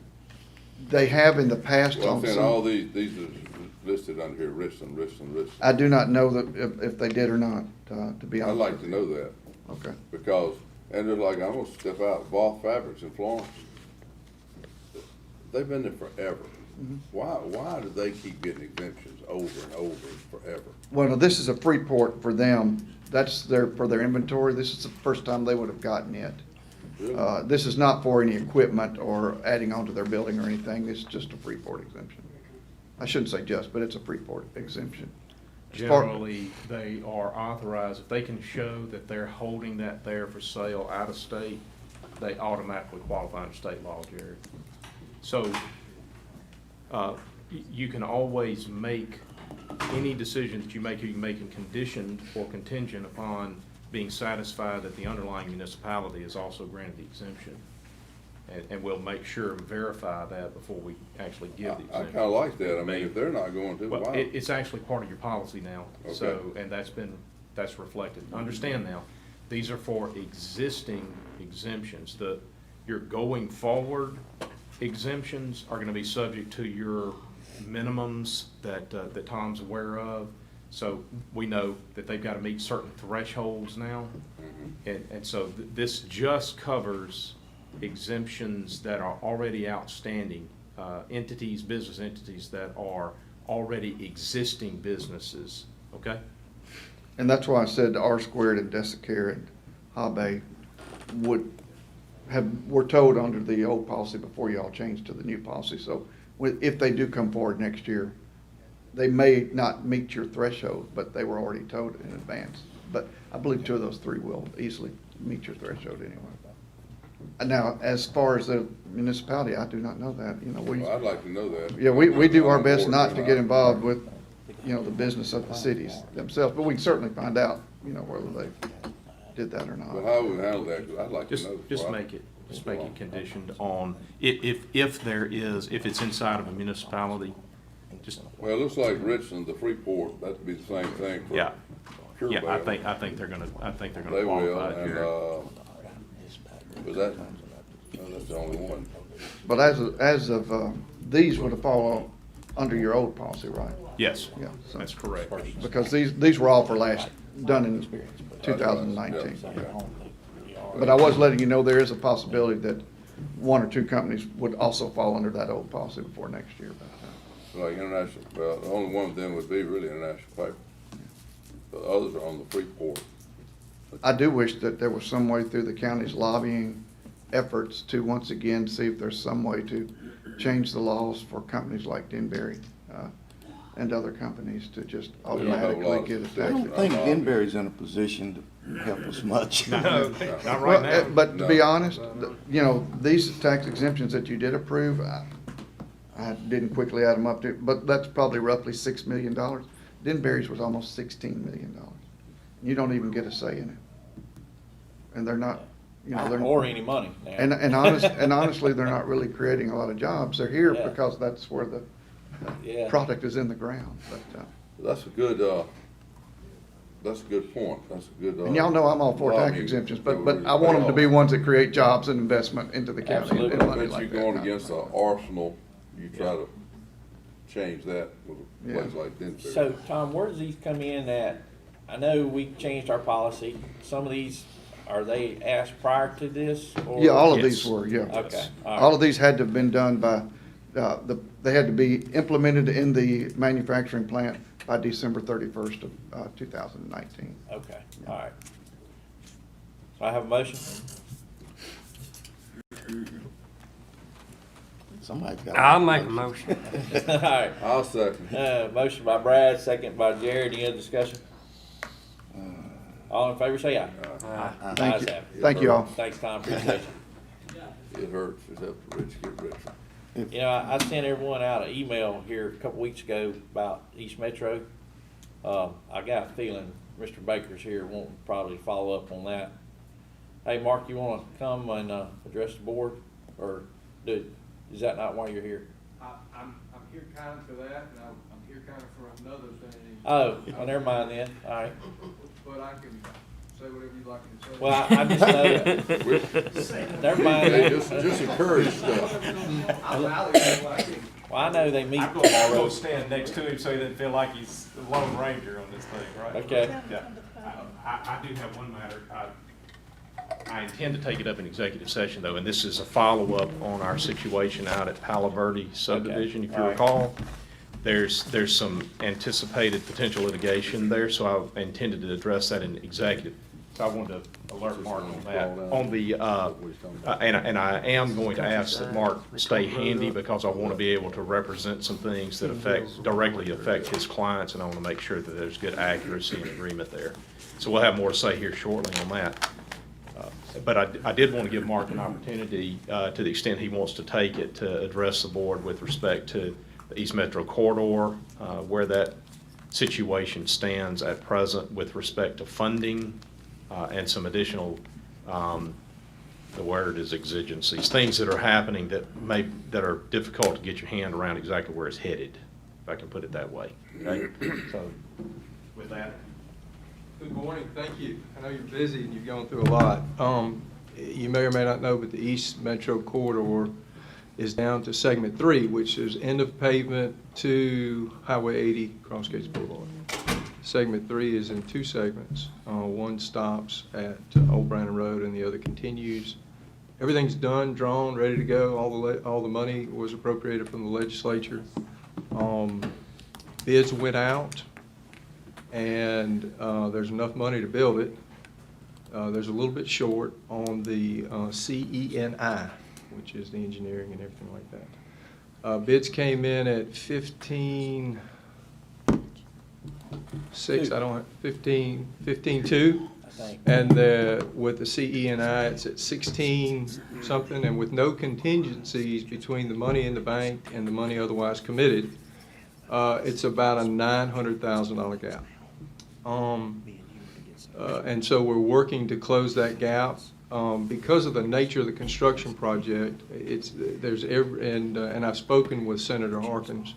They have in the past Well, I'm on saying some, all these are listed under here, Richland. I do not know that if they did or not, to be I'd honest. like to know that, Okay. because, and they're like, I'm gonna step out, Vaugh Fabrics in Florence. They've been there forever. Mm-hmm. Why do they keep getting exemptions over and over forever? Well, no, this is a Freeport for them. That's for their inventory. This is the first time they would have gotten it. Really? This is not for any equipment or adding onto their building or anything. It's just a Freeport exemption. I shouldn't say just, but it's a Freeport exemption. As far- Generally, they are authorized, if they can show that they're holding that there for sale out of state, they automatically qualify under state law, Jared. So, you can always make, any decision that you can make in conditioned or contingent upon being satisfied that the underlying municipality is also granted the exemption. And we'll make sure and verify that before we actually give the I exemption. kinda like that. I mean, if they're not going to, Well, why? it's actually part of your policy now, so, and that's reflected. Understand now, these are for existing exemptions. Your going forward exemptions are gonna be subject to your minimums that Tom's aware of. So we know that they've gotta meet certain thresholds now. And so this just covers exemptions that are already outstanding, business entities that are already existing businesses, okay? And that's why I said R Squared and Desicare and Habe were told under the old policy before y'all changed to the new policy. So if they do come forward next year, they may not meet your threshold, but they were already told in advance. But I believe 2 of those 3 will easily meet your threshold anyway. Now, as far as the municipality, I do not know that, Well, I'd like to know that. Yeah, we do our I'm best bored not to tonight. get involved with, the business of the cities themselves, but we can certainly find out, whether they did that or Well, not. how would we handle that? 'Cause I'd like to know. Just make it conditioned on, if it's inside of a municipality, just, Well, it looks like Richland, the Freeport, that'd be the same thing for yeah, Pure I Bell. think they're gonna They will, qualify, and, Jared. Was that, no, that's the only one. But as of, these would have fallen under your old policy, right? Yes, Yeah, so, that's correct. because these were all for done in 2019. But I was letting you know there is a possibility that one or two companies would also fall under that old policy before next year. Like international, well, the only one of them would be really international paper. The others are on the Freeport. I do wish that there was some way through the county's lobbying efforts to once again see if there's some way to change the laws for companies like Denbury, and other companies to just automatically get a I tax. don't think Denbury's in a position to help us much. No, not Well, right now. but to be honest, you know, these tax exemptions that you did approve, I didn't quickly add them up to, but that's probably roughly $6 million. Denbury's was almost $16 million. You don't even get a say in it. And they're not, you know, they're. Or any money now. And honestly, they're not really creating a lot of jobs. They're here Yeah. because that's where the Yeah. product is in the ground, but, That's a good point. That's a good, and y'all know I'm all for tax lobbying. exemptions, but I want them to be ones that create jobs and investment into the county and Absolutely. money But like you're that. going against the arsenal, you try to change that with a Yeah. place like Denver. So, Tom, where does these come in at? I know we changed our policy. Some of these, are they asked prior to this? Or? Yeah, all of Yes. these were, yeah. Okay, all right. All of these had to have been done by, they had to be implemented in the manufacturing plant by December 31st of 2019. Okay, all right. So I have a motion. Somebody's got. I'll make a motion. All right. I'll second. Motion by Brad, second by Jared. Any other discussion? All in favor, say aye. Thank Ayes you. have it. Thank you all. Thanks, Tom. Appreciate It hurts, it's helped the rich get richer. it. You know, I sent everyone out an email here a couple weeks ago about East Metro. I got a feeling Mr. Baker's here, won't probably follow up on that. Hey, Mark, you wanna come and, address the board, or is that not why you're here? I'm here kind of for that, and I'm here kind of for another thing. Oh, well, never mind then, all right. But I can say whatever you'd like me to say. Well, I just know that, never mind. Hey, just encourage stuff. Well, I know they meet I'm gonna tomorrow. stand next to him so he doesn't feel like he's the Lone Ranger on this thing, right? Okay. Yeah. I do have one matter. I intend to take it up in executive session, though, and this is a follow-up on our situation out at Palo Verde subdivision, if you All right. recall. There's some anticipated potential litigation there, so I intended to address that in executive. So I wanted to alert Mark on that. On the, and I am going to ask that Mark stay handy, because I want to be able to represent some things that directly affect his clients, and I want to make sure that there's good accuracy and agreement there. So we'll have more to say here shortly on that. But I did want to give Mark an opportunity, to the extent he wants to take it, to address the board with respect to the East Metro corridor, where that situation stands at present with respect to funding, and some additional, the word is exigencies, things that are happening that are difficult to get your hand around exactly where it's headed, if I can put it that way. Okay? So, with that. Good morning, thank you. I know you're busy and you've gone through a lot. You may or may not know, but the East Metro corridor is down to segment 3, which is end of pavement to Highway 80, Cross Gates Boulevard. Segment 3 is in 2 segments. One stops at Old Brandon Road and the other continues. Everything's done, drawn, ready to go. All the money was appropriated from the legislature. Bids went out, and there's enough money to build it. There's a little bit short on the CENI, which is the engineering and everything like that. Bids came in at 15.2, and with the CENI, it's at 16 something, and with no contingencies between the money in the bank and the money otherwise committed, it's about a $900,000 gap. And so we're working to close that gap. Because of the nature of the construction project, and I've spoken with Senator Harkins,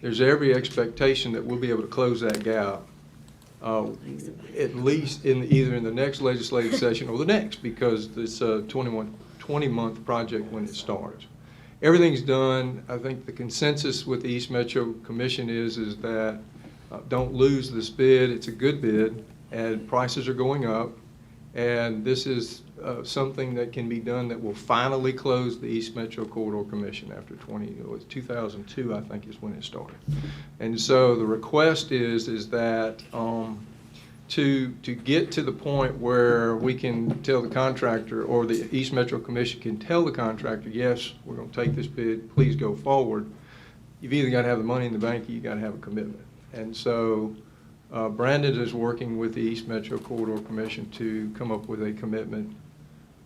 there's every expectation that we'll be able to close that gap at least either in the next legislative session or the next, because it's a 20-month project when it starts. Everything's done. I think the consensus with the East Metro Commission is that don't lose this bid. It's a good bid, and prices are going up. And this is something that can be done that will finally close the East Metro Corridor Commission after 2002, I think, is when it started. And so the request is that to get to the point where we can tell the contractor, or the East Metro Commission can tell the contractor, yes, we're going to take this bid, please go forward. You've either got to have the money in the bank or you got to have a commitment. And so Brandon is working with the East Metro Corridor Commission to come up with a commitment,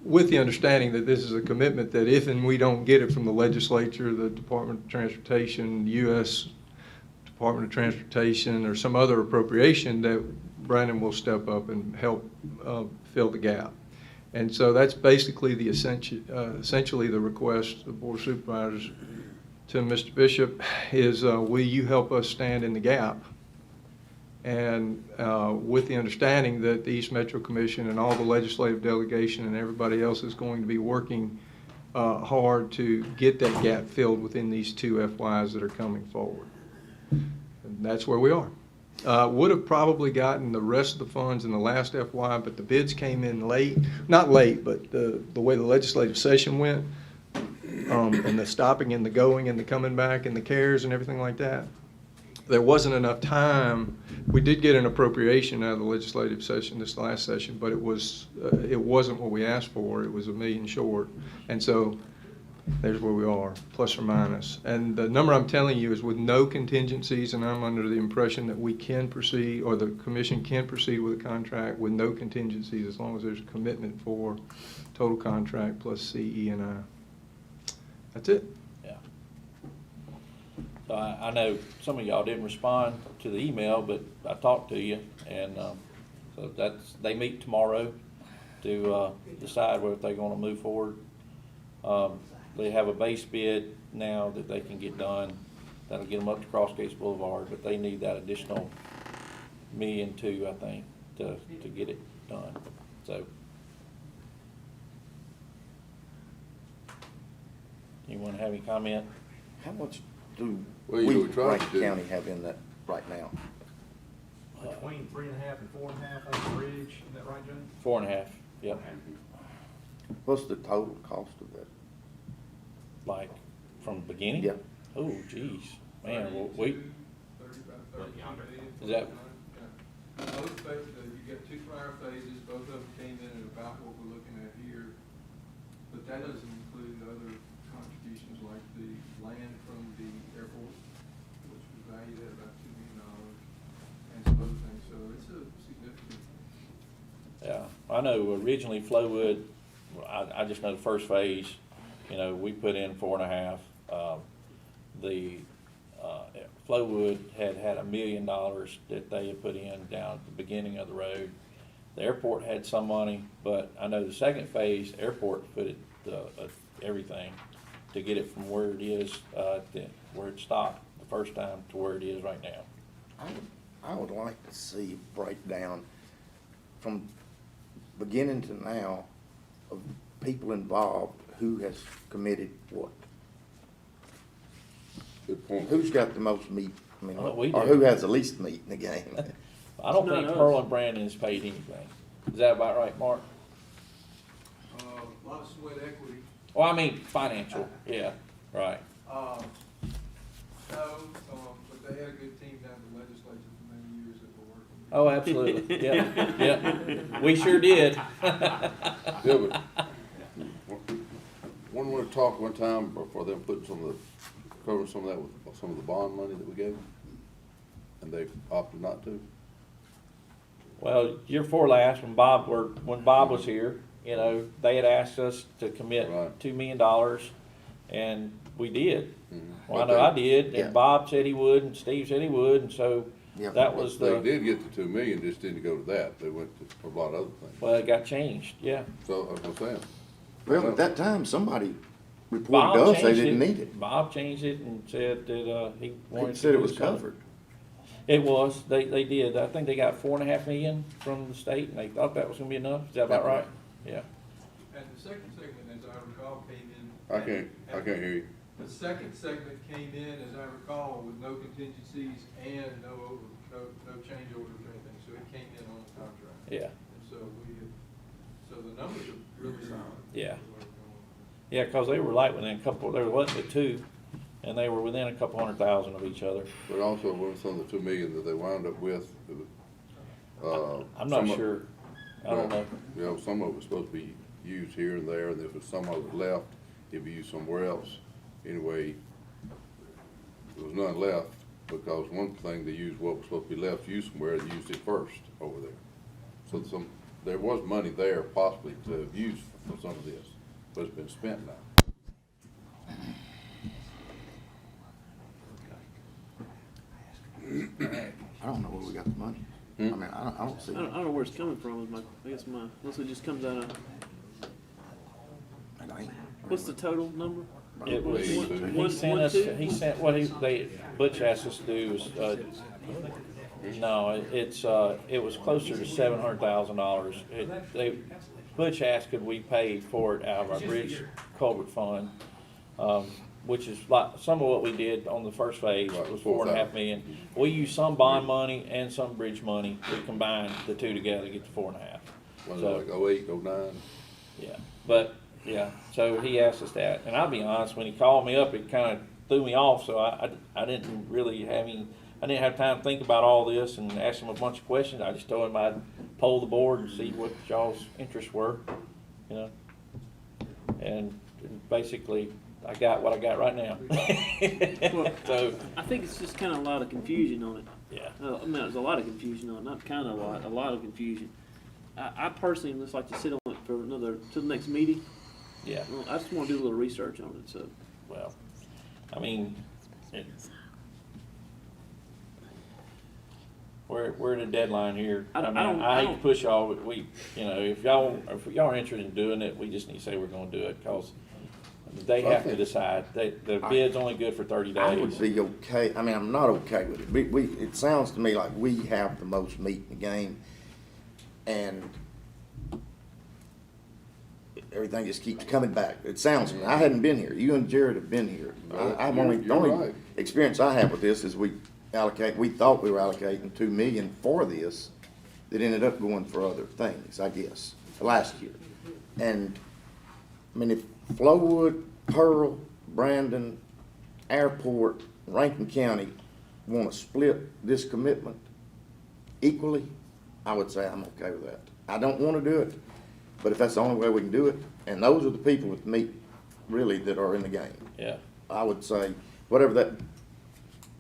with the understanding that this is a commitment that if and we don't get it from the legislature, the Department of Transportation, the U.S. Department of Transportation, or some other appropriation, that Brandon will step up and help fill the gap. And so that's basically the essentially the request of the Board of Supervisors to Mr. Bishop is, will you help us stand in the gap? And with the understanding that the East Metro Commission and all the legislative delegation and everybody else is going to be working hard to get that gap filled within these two FYs that are coming forward. And that's where we are. Would have probably gotten the rest of the funds in the last FY, but the bids came in late. Not late, but the way the legislative session went, and the stopping and the going and the coming back and the CARES and everything like that, there wasn't enough time. We did get an appropriation out of the legislative session this last session, but it wasn't what we asked for. It was $1 million short. And so there's where we are, plus or minus. And the number I'm telling you is with no contingencies, and I'm under the impression that we can proceed, or the commission can proceed with a contract with no contingencies as long as there's a commitment for total contract plus CE and I. That's it. Yeah. So I know some of y'all didn't respond to the email, but I talked to you, and so they meet tomorrow to decide whether they're going to move forward. They have a base bid now that they can get done. That'll get them up to Cross Gates Boulevard, but they need that additional $1.2 million, I think, to get it done. So, anyone have any comment? How much do Well, we, we tried Rankin to do- County, have in that right now? Between 3.5 and 4.5 on the bridge, is that right, John? 4.5, yep. What's the total cost of that? Like, from the beginning? Yeah. Oh, geez, man, well, is that, Both phases, you got two prior phases, both of them came in at about what we're looking at here, but that doesn't include other contributions like the land from the airport, which was valued at about $2 million, and some other things, so it's a significant. yeah, I know originally Flowwood, I just know the first phase, we put in 4.5. The Flowwood had $1 million that they had put in down at the beginning of the road. The airport had some money, but I know the second phase, airport put it, everything to get it from where it is, where it stopped the first time to where it is right now. I would like to see a breakdown from beginning to now of people involved, who has committed what. Good point. Who's got the most meat, I mean, We or do. who has the least meat in the game? I don't It's think not Pearl us. and Brandon has paid anything. Is that about right, Mark? A lot of sweat equity. Well, I mean, financial, yeah, right. No, but they had a good team down in the legislature for many years that were working. Oh, absolutely, yeah. We sure did. Yeah, but when we talked one time for them putting covering some of that with some of the bond money that we gave them, and they opted not to. Well, year before last, when Bob was here, they had asked us to commit Right. $2 million, and we did. Mhm. Well, I know I did, Yeah. and Bob said he would, and Steve said he would, and so Yeah. that was They the, did get the $2 million, just didn't go to that. They went to a lot of other things. well, it got changed, yeah. So, that's what I'm saying. Well, at that time, somebody Bob reported to us they changed didn't need it. Bob changed it and said that he wanted They to said it do was something. covered. It was, they did, I think they got 4.5 million from the state, and they thought that was gonna be enough, is that about right? Yeah. And the second segment, as I recall, came in. I can't hear you. The second segment came in, as I recall, with no contingencies and no change orders or anything, so it came in on the contract. Yeah. And so so the numbers are really solid. Yeah. Yeah, cause they were like within they were less than 2, and they were within a couple $100,000 of each other. But also, with some of the 2 million that they wound up with, I'm not some of- sure, I don't know. You know, some of it was supposed to be used here and there, and if some of it left, it'd be used somewhere else. Anyway, there was none left, because one thing they used what was supposed to be left used somewhere, they used it first over there. So there was money there possibly to have used for some of this, but it's been spent now. I don't know where we got the money. I mean, I don't see. I don't know where it's coming from. Unless it just comes out of. What's the total number? It was, he sent, Butch asked us to do was, it was closer to $700,000. Butch asked could we pay for it out of our bridge culvert fund, which is like, some of what we did on the first phase was 4.5 million. We used some bond money and some bridge money. We combined the two together to get to 4.5. Was it like 08, 09? Yeah, but, yeah, so he asked us that, and I'll be honest, when he called me up, it kind of threw me off, so I didn't really I didn't have time to think about all this and ask him a bunch of questions. I just told him I'd poll the board and see what y'all's interests were, you know. And basically, I got what I got right now. Well, so I think it's just kind of a lot of confusion on it. Yeah. I mean, there's a lot of confusion on it, not kind of a lot of confusion. I personally just like to sit on it for till the next meeting. Yeah. Well, I just want to do a little research on it, so. Well, I mean, we're at a deadline here. I hate to push y'all, but if y'all are interested in doing it, we just need to say we're gonna do it, cause they have to decide. The bid's only good for 30 days. I would be okay, I mean, I'm not okay with it. It sounds to me like we have the most meat in the game, and everything just keeps coming back. It sounds to me, I hadn't been here. You and Jared have been here. The only right. experience I have with this is we thought we were allocating 2 million for this, that ended up going for other things, I guess, last year. And, I mean, if Flowood, Pearl, Brandon, Airport, Rankin County want to split this commitment equally, I would say I'm okay with that. I don't want to do it, but if that's the only way we can do it, and those are the people with meat, really, that are in the game. Yeah. I would say, whatever that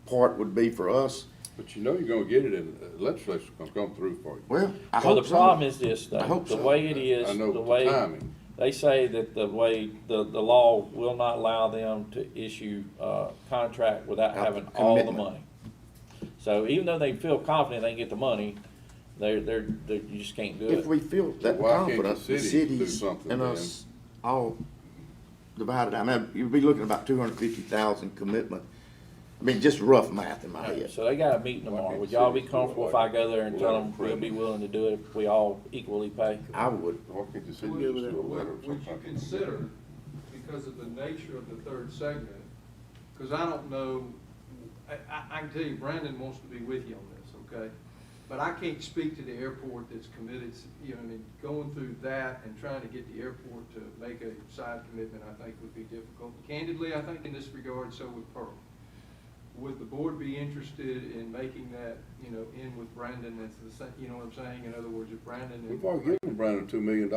part would be for us. But you're gonna get it, and legislature's gonna come through for you. Well, I Well, hope the so. problem is this, though. I hope The so. way it is, I know the the way, timing. they say that the way, the law will not allow them to issue a contract without having all the commitment. money. So even though they feel confident they can get the money, you just can't do If it. we feel that Why can't the confident, the city do cities something and then? us all divided, I mean, you'd be looking at about 250,000 commitment. I mean, just rough math in my head. So they gotta meet tomorrow. Would y'all be comfortable if I go there and tell them we'll be willing to do it if we all equally pay? I would. Why can't the city just do a letter or Would you something? consider, because of the nature of the third segment, because I don't know, I can tell you Brandon wants to be with you on this, okay? But I can't speak to the airport that's committed, going through that and trying to get the airport to make a side commitment, I think would be difficult. Candidly, I think in this regard, so would Pearl. Would the board be interested in making that, in with Brandon, that's the same, you know what I'm saying? In other words, if Brandon. We've already given Brandon $2 million.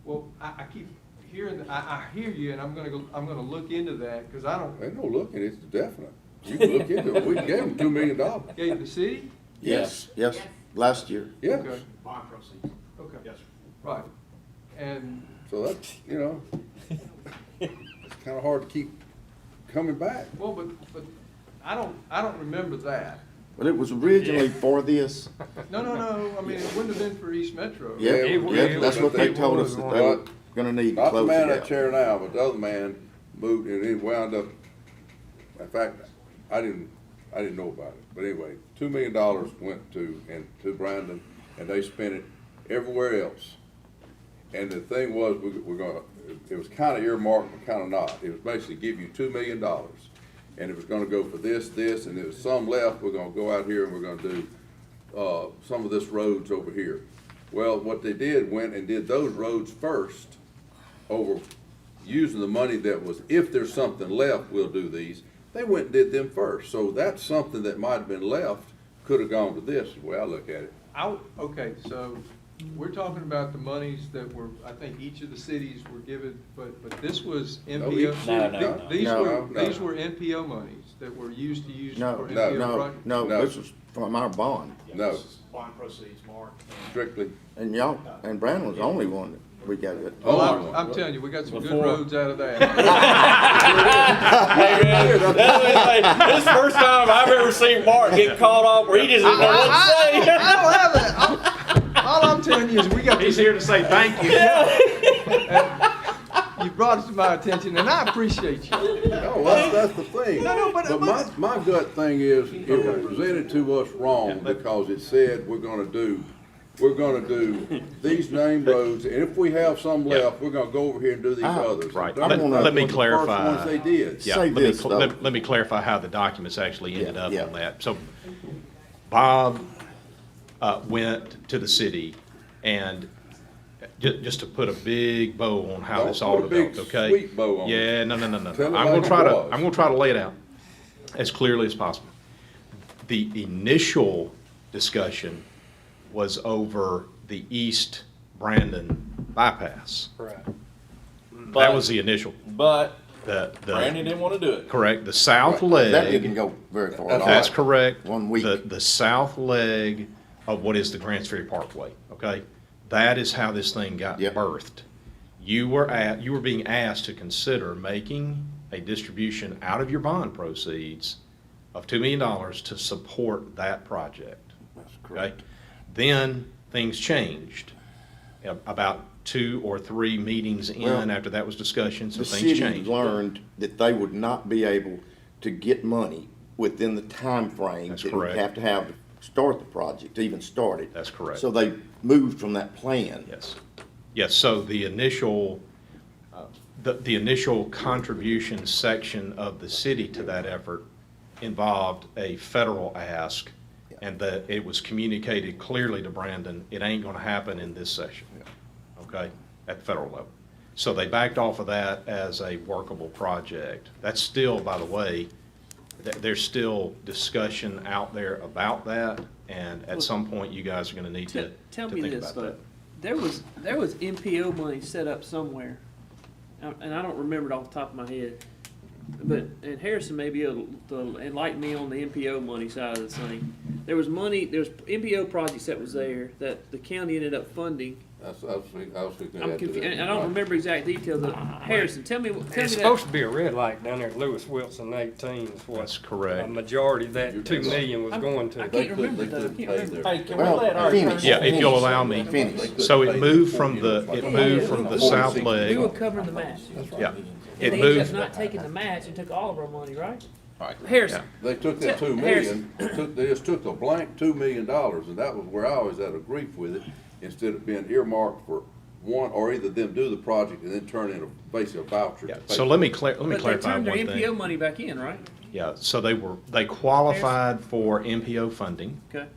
Well, I keep hearing, I hear you, and I'm gonna look into that, because I don't. Ain't no looking, it's definite. You can look into it. We gave him $2 million. Gave the city? Yes, last year. Yeah. Okay. Bond proceeds. Okay. Yes, sir. Right. And, So that's, it's kind of hard to keep coming back. well, but I don't remember that. But it was originally for this. No, I mean, it wouldn't have been for East Metro. Yeah, that's what they told us that they were gonna need to Not the close man in it that out. chair now, but the other man moved and it wound up, in fact, I I didn't know about it, but anyway, $2 million went to Brandon, and they spent it everywhere else. And the thing was, it was kind of earmarked, but kind of not. It was basically give you $2 million, and it was gonna go for this, and there was some left, we're gonna go out here and we're gonna do, some of this roads over here. Well, what they did, went and did those roads first, over using the money that was, if there's something left, we'll do these. They went and did them first, so that's something that might have been left, could have gone to this, is the way I look at it. Okay, so we're talking about the monies that were, I think each of the cities were given, but this was MPO. These were MPO monies that were used for MPO projects? No, this was from our bond. No. Bond proceeds, Mark. Strictly. And y'all, and Brandon was the only one that we got it. Well, I'm telling you, we got some good roads out of that. Hey, man, this is the first time I've ever seen Mark get caught off where he just didn't know what to say. I don't have that. All I'm telling you is we got He's here to say thank you. You brought it to my attention, and I appreciate you. No, that's the thing. But my gut thing is, it was presented to us wrong, because it said we're gonna do these named roads, and if we have some left, we're gonna go over here and do these others. Right. Those Let me were the clarify. first ones they did. Yeah, let me clarify how the documents actually ended up on that. So Bob went to the city, and just to put a big bow on how this all developed, okay? Sweet bow on it. Yeah, no. Tell I'm it gonna like it try to was. lay it out as clearly as possible. The initial discussion was over the East Brandon bypass. Right. That was the initial. But The Brandon didn't want to do it. Correct. The south leg. That didn't go very far at all. That's correct. 1 week. The south leg of what is the Grants Ferry Parkway, okay? That is how this thing got birthed. You were being asked to consider making a distribution out of your bond proceeds of $2 million to support that project. That's correct. Okay? Then things changed. About 2 or 3 meetings in after that was discussion, so The things city changed. learned that they would not be able to get money within the time frame That's that correct. we have to start the project, to even start it. That's correct. So they moved from that plan. Yes, so the initial contribution section of the city to that effort involved a federal ask, and that it was communicated clearly to Brandon, it ain't gonna happen in this session, okay, at the federal level. So they backed off of that as a workable project. That's still, by the way, there's still discussion out there about that, and at some point, you guys are gonna need to Tell to me think this, about that. though. There was MPO money set up somewhere, and I don't remember it off the top of my head. But, and Harrison may be able to enlighten me on the MPO money side of this thing. There was MPO projects that was there that the county ended up funding. I was thinking I'm that confused, today. and I don't remember exact details of Harrison, tell me It's that. supposed to be a red light down there at Lewis Wilson 18 is what. That's correct. A majority of that 2 million was going to. I can't remember that, I can't remember. Hey, can we let our attorney? Yeah, if you'll allow me. So it moved from the south We were leg. covering the match. Yeah. And It they ended up moved, not taking the match and took all of our money, right? Harrison. They took that $2 million, they just took a blank $2 million, and that was where I always had a grief with it, instead of being earmarked for one, or either them do the project and then turn in basically a voucher. yeah, to pay so for let me it. clarify But they turned their one MPO thing. money back in, right? Yeah, so they qualified for MPO funding, Okay.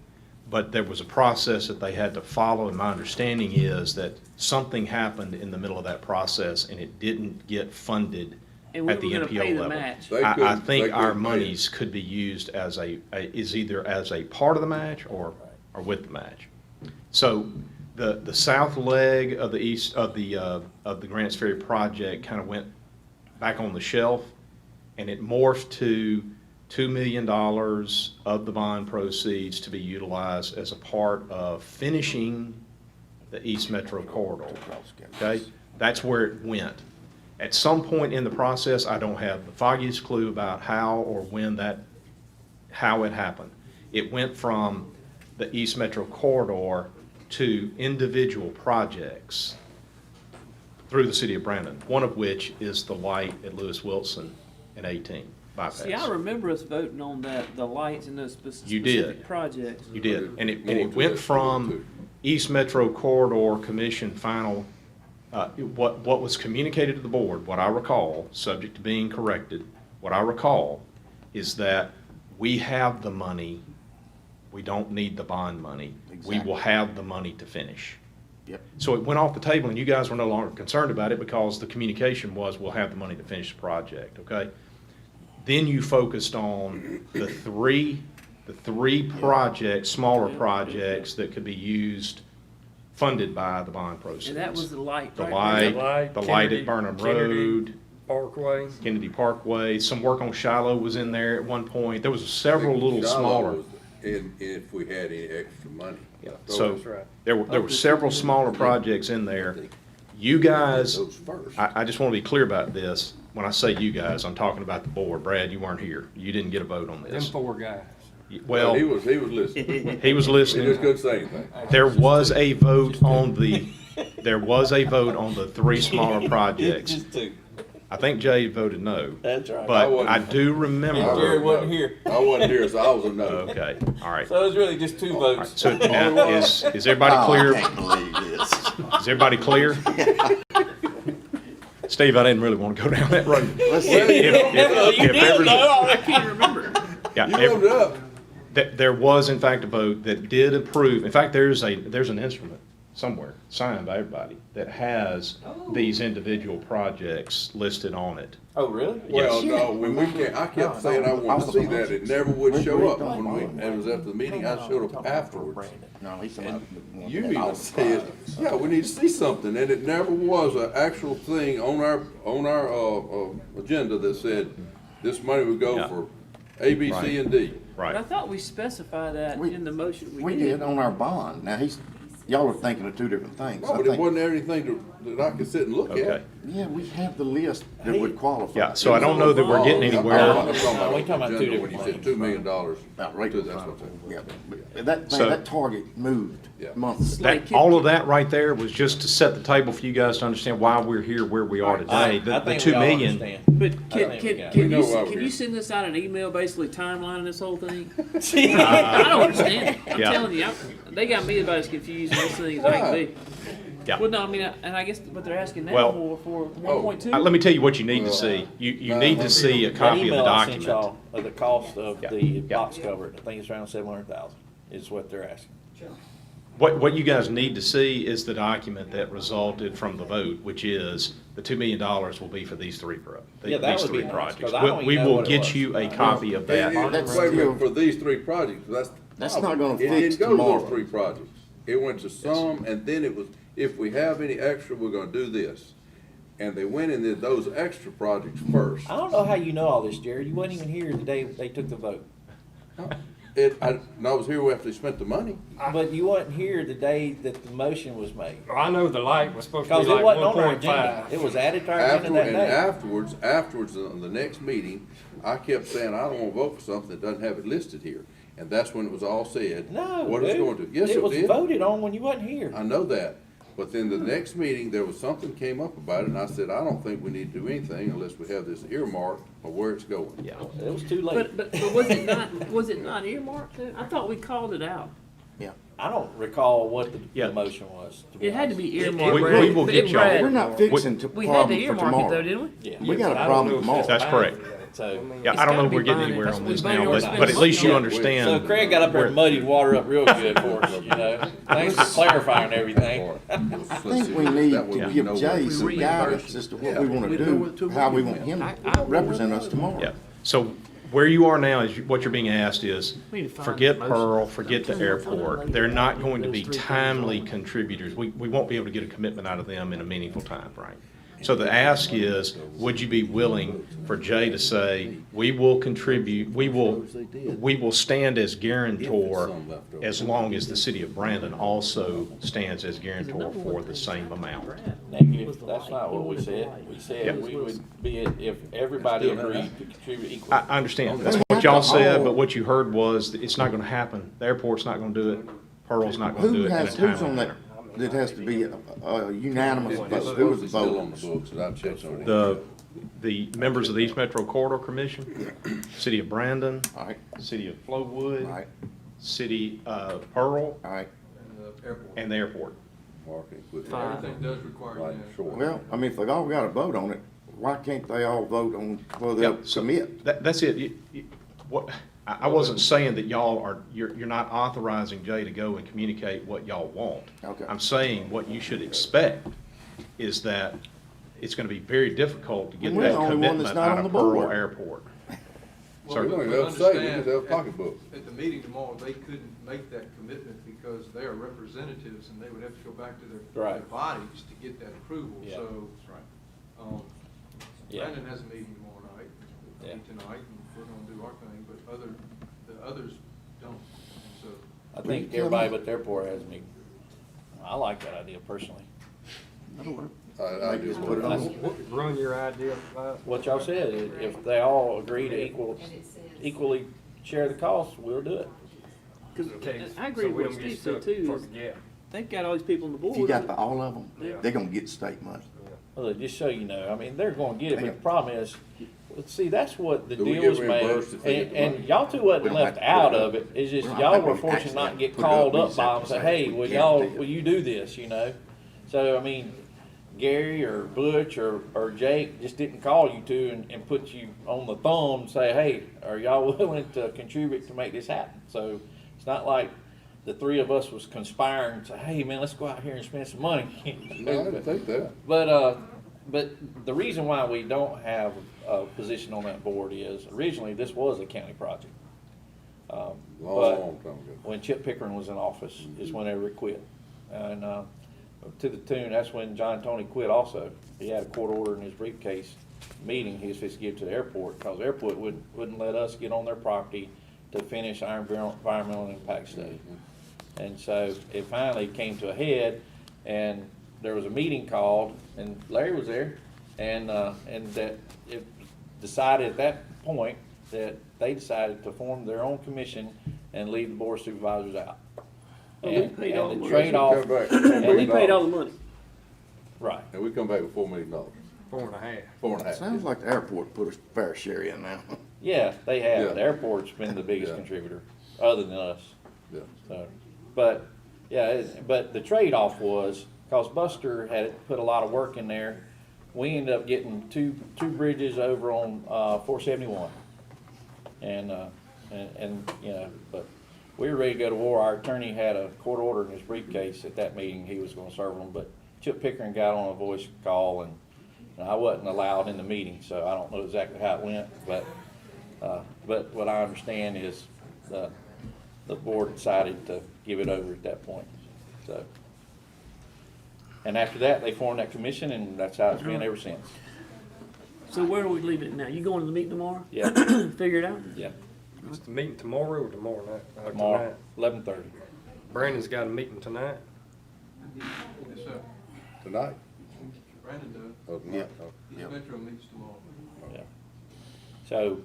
but there was a process that they had to follow, and my understanding is that something happened in the middle of that process, and it didn't get funded And we at the were gonna MPO pay the level. match. They I couldn't- think they our couldn't pay it. monies could be used as either as a part of the match or with the match. So the south leg of the east of the Grants Ferry project kind of went back on the shelf, and it morphed to $2 million of the bond proceeds to be utilized as a part of finishing the East Metro Corridor. Okay, that's where it went. At some point in the process, I don't have the foggiest clue about how or when how it happened. It went from the East Metro Corridor to individual projects through the city of Brandon, one of which is the light at Lewis Wilson and 18. bypass. See, I remember us voting on that, the lights and those You did. specific projects. You did, and it More to went that, from East Metro Corridor Commission final, what was communicated to the board, what I recall, subject to being corrected, what I recall is that we have the money, we don't need the bond money. We Exactly. will have the money to finish. Yep. So it went off the table, and you guys were no longer concerned about it because the communication was, we'll have the money to finish the project, okay? Then you focused on the three projects, smaller projects that could be used, funded by the bond proceeds. And that was the light, The right? light, the light at Burnham Road, Parkway. Kennedy Parkway, some work on Shiloh was in there at one point. There was several little Shiloh smaller. was if we had any extra money. Yeah, So so That's right. there were several smaller projects in there. You guys, those first. I just want to be clear about this. When I say you guys, I'm talking about the board. Brad, you weren't here. You didn't get a vote on Them this. 4 guys. Well, He was listening. he was He just listening. couldn't say anything. There was a vote on the 3 smaller projects. Just 2. I think Jay voted no. That's right. But I do remember. Jerry wasn't here. I wasn't here, so I was a no. Okay, all right. So it was really just 2 All right, votes. so now, is everybody clear? I can't believe this. Is everybody clear? Steve, I didn't really want to go down that road. Let's see. You did know. I can't remember. Yeah, You warmed up. there was in fact a vote that did approve. In fact, there's an instrument somewhere signed by everybody that has these individual projects listed on it. Oh, really? Well, no, when I kept saying I wanted to see that, it never would show up when it was after the meeting, I showed up afterwards. No, he's And about. you even said, yeah, we need to see something, and it never was an actual thing on our agenda that said this money would go Yeah. for A, B, Right. C, and D. But I Right. thought we specified that in the motion We did on our bond. Now, y'all are thinking of 2 different things. No, I but it think- wasn't anything that I could sit and look Okay. at. Yeah, we have the list that would qualify. Yeah, so I don't know that we're getting I'm anywhere. talking We talking about on the 2 agenda different when you said things. $2 million. About right. That's what I'm saying. Yeah, but that thing, So- that target moved Yeah. months ago. Like, All of that right there was just to set the table for you guys to understand why we're here, where we are today. I The think 2 we all million. understand. But I can, think we can, got it. can We know you, why we're can here. you send us out an email basically timelining this whole thing? I don't understand it. I'm Yeah. telling you, they got me about as confused as this thing as I can be. Yeah. Well, no, I mean, and I guess what they're asking now Well, for 1.2. Let me tell you what you need to see. You need to see a That copy of the email I sent document. y'all of the cost of Yeah. the Yeah. box cover, I think it's around 700,000 is what they're asking. What you guys need to see is the document that resulted from the vote, which is the $2 million will be for these Yeah, that these would be 3 nice, projects. 'cause I don't We even know will what it get was. you a copy of that. That's Wait a minute, still- for these 3 projects, that's not gonna It fix didn't go to tomorrow. those 3 projects. It went to some, and then it was, if we have any extra, we're gonna do this. And they went and did those extra projects first. I don't know how you know all this, Jared. You wasn't even here the day they took the vote. And I was here after they spent the money. But you wasn't here the day that the motion was made. I know the light was supposed to Because be it like wasn't on our 1.5. agenda. It was added to our agenda that day. Afterwards, on the next meeting, I kept saying, I don't wanna vote for something that doesn't have it listed here. And that's when it was all said. No, What it's dude. going to. Yes, it was did. voted on when you wasn't here. I know that, but then the next meeting, there was something came up about it, and I said, I don't think we need to do anything unless we have this earmark of where it's going. Yeah. It was too late. But was it not earmarked? Then? I thought we called it out. I don't recall what Yeah. the motion was. be It had to honest. be earmarked. We Brad. will But get it- y'all- Brad, We're not fixing to we had to problem for earmark it though, tomorrow. didn't we? Yeah. We got a I don't problem know if tomorrow. That's correct. So, Yeah, It's I don't know gotta if be we're getting binding. anywhere That's on what this we now, voted but on. at least you Yeah. understand. so Craig got up there and muddied water up real good for us, you know. Thanks for clarifying everything. I think we need to give Jay some guidance as to what we wanna do, how we want him to represent us tomorrow. Yeah, so where you are now is, what you're being asked is, We need to find forget the motion. Pearl, forget the airport. They're not going to be timely contributors. We won't be able to get a commitment out of them in a meaningful time frame. So the ask is, would you be willing for Jay to say, we will contribute, we will stand as guarantor as long as the city of Brandon also stands as guarantor for the same amount? Negative, that's not what we said. We Yeah. said we would be it if everybody agreed to contribute equally. I understand, that's what y'all said, but what you heard was, that it's not gonna happen. The airport's not gonna do it, Pearl's not gonna do Who it in a has, who's timely on that, manner. that has to be a unanimous It's vote? Who was the still on the vote? books, and I checked on it. the members of the East Metro Corridor Commission, City of Brandon, All right, City of Flowood, all right, City of Pearl, all right. And the airport. and the airport. Marking, put that Fine. Everything does require right unanimous. short. Well, I mean, if they all got to vote on it, why can't they all vote on, well, they'll Yep, so submit? That's it. What, I wasn't saying that y'all are, you're not authorizing Jay to go and communicate what y'all want. Okay. I'm saying what you should expect is that it's gonna be very difficult to get We're the that only one that's commitment not out on of the Pearl board. Airport. Well, Sir? We don't even but have to say, we understand just have at- pocketbooks. At the meeting tomorrow, they couldn't make that commitment because they are representatives and they would have to go back to their Right. bodies to get that approval, Yeah. so. Yeah. Brandon has a meeting tomorrow night, Yeah. tonight, and we're gonna do our thing, but the others don't, and so. I think everybody but the airport has a meeting. I like that idea personally. I just put it on. Run your idea by us. What y'all said, if they all agree to equally share the cost, we'll do it. I agree So we with don't what get Steve said stuck too. for is the gap. They've got all these people on the board. If you got all of them, Yeah. they're gonna get state money. Well, just so you know, I mean, they're gonna get it, but the problem is, see, that's what the Do we deal get was made. reimbursed if they get the And money? y'all two We wasn't don't left have to out put it of it, it's just We don't y'all have to were fortunate actually not to get put it up. called We up just by have them, to say, say hey, we will can't y'all, do it. will you do this, you know? So, I mean, Gary or Butch or Jake just didn't call you two and put you on the thumb and say, hey, are y'all willing to contribute to make this happen? So it's not like the three of us was conspiring and say, hey, man, let's go out here and spend some money. No, I didn't think that. But the reason why we don't have a position on that board is originally this was a county project. But Long time ago. when Chip Pickering was in office is whenever it quit. And, to the tune, that's when John Tony quit also. He had a court order in his briefcase meeting he was supposed to give to the airport, because the airport wouldn't let us get on their property to finish our environmental impact study. And so it finally came to a head, and there was a meeting called, and Larry was there, and that it decided at that point that they decided to form their own commission and leave the Board of Supervisors out. Well, we paid all the And the money. trade-off, Come back. and We the- paid all the money. right, And we come back with $4 million, 4.5. 4.5. Sounds like the airport put a fair share in now. yeah, they have, Yeah. the airport's been the biggest Yeah. contributor, other than us. Yeah. So, but, yeah, but the trade-off was, cause Buster had put a lot of work in there, we ended up getting two bridges over on, 471. And, you know, but we were ready to go to war. Our attorney had a court order in his briefcase at that meeting, he was gonna serve them, but Chip Pickering got on a voice call, and I wasn't allowed in the meeting, so I don't know exactly how it went, but what I understand is, the board decided to give it over at that point, so. And after that, they formed that commission, and that's how it's been ever since. So where are we leaving it now? You going to the meeting tomorrow? Yeah, Figure it out? yeah, Is the meeting tomorrow or tomorrow night? tomorrow, Tonight? 11:30. Brandon's got a meeting tonight. Yes, sir. Tonight? Brandon does. Oh, tonight. Oh. East Metro meets tomorrow. Yeah. So,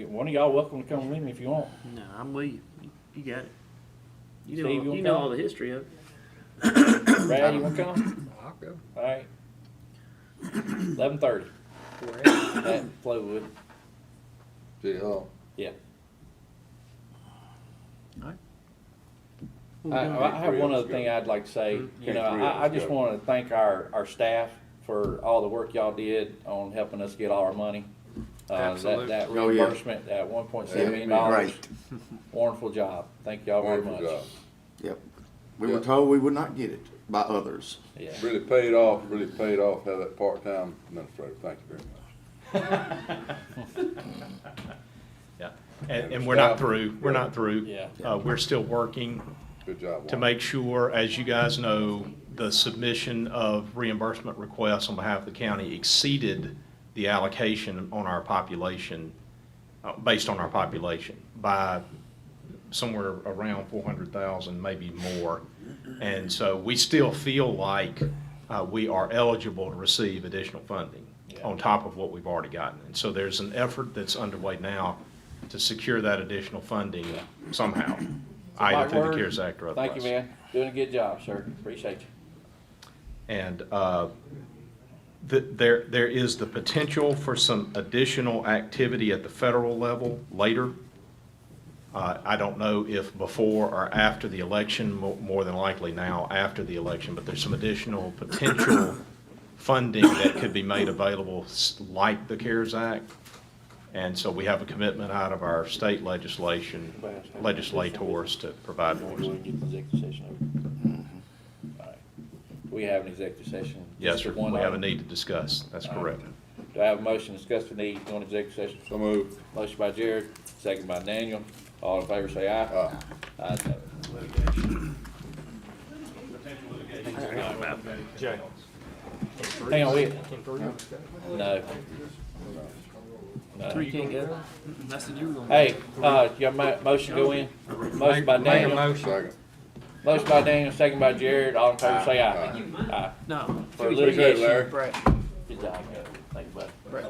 one of y'all welcome to come with me if you want. No, I'm with you. You got it. You Steve, know, you wanna you know come? all the history of it. Brad, you wanna come? I'll go. All right. 11:30 Where at? at Flowood. City Hall. Yeah. What we I gonna have one other thing I'd like to say. You know, I just want to thank our staff for all the work y'all did on helping us get all our money. Absolutely. That Oh, yeah. reimbursement, that $1.7 million. Great. Wonderful job. Thank y'all very Wonderful much. job. Yep. We were Yeah. told we would not get it by others. Yeah. Really paid off to have that part-time administrator. Thank you very much. Yeah, and we're not through, Yeah. We're still working Good job. to Juan. make sure, as you guys know, the submission of reimbursement requests on behalf of the county exceeded the allocation on our population, based on our population, by somewhere around 400,000, maybe more. And so we still feel like we are eligible to receive additional funding on top of what we've already gotten. And so there's an effort that's underway now to secure that additional funding somehow, either Right through the word. CARES Act or otherwise. Thank you, man. Doing a good job, sir. Appreciate you. And There is the potential for some additional activity at the federal level later. I don't know if before or after the election, more than likely now after the election, but there's some additional potential funding that could be made available, like the CARES Act. And so we have a commitment out of our state legislators to provide for us. We have an executive session. Yes, sir. One We have a item. need to discuss. That's correct. Do I have a motion to discuss the need to go into executive session? So moved. Motion by Jared, second by Daniel. All in favor say aye. Aye. Ayes have it. Jay. Hang on, no. No. Three can't go. That's the you. Hey, your motion go in? Motion by Make a Daniel. motion. Second. Motion by Daniel, second by Jared. All in favor say aye. Aye. No. For Appreciate it, litigation. Larry. Brett. Good job, man. Thank you, buddy. Brett.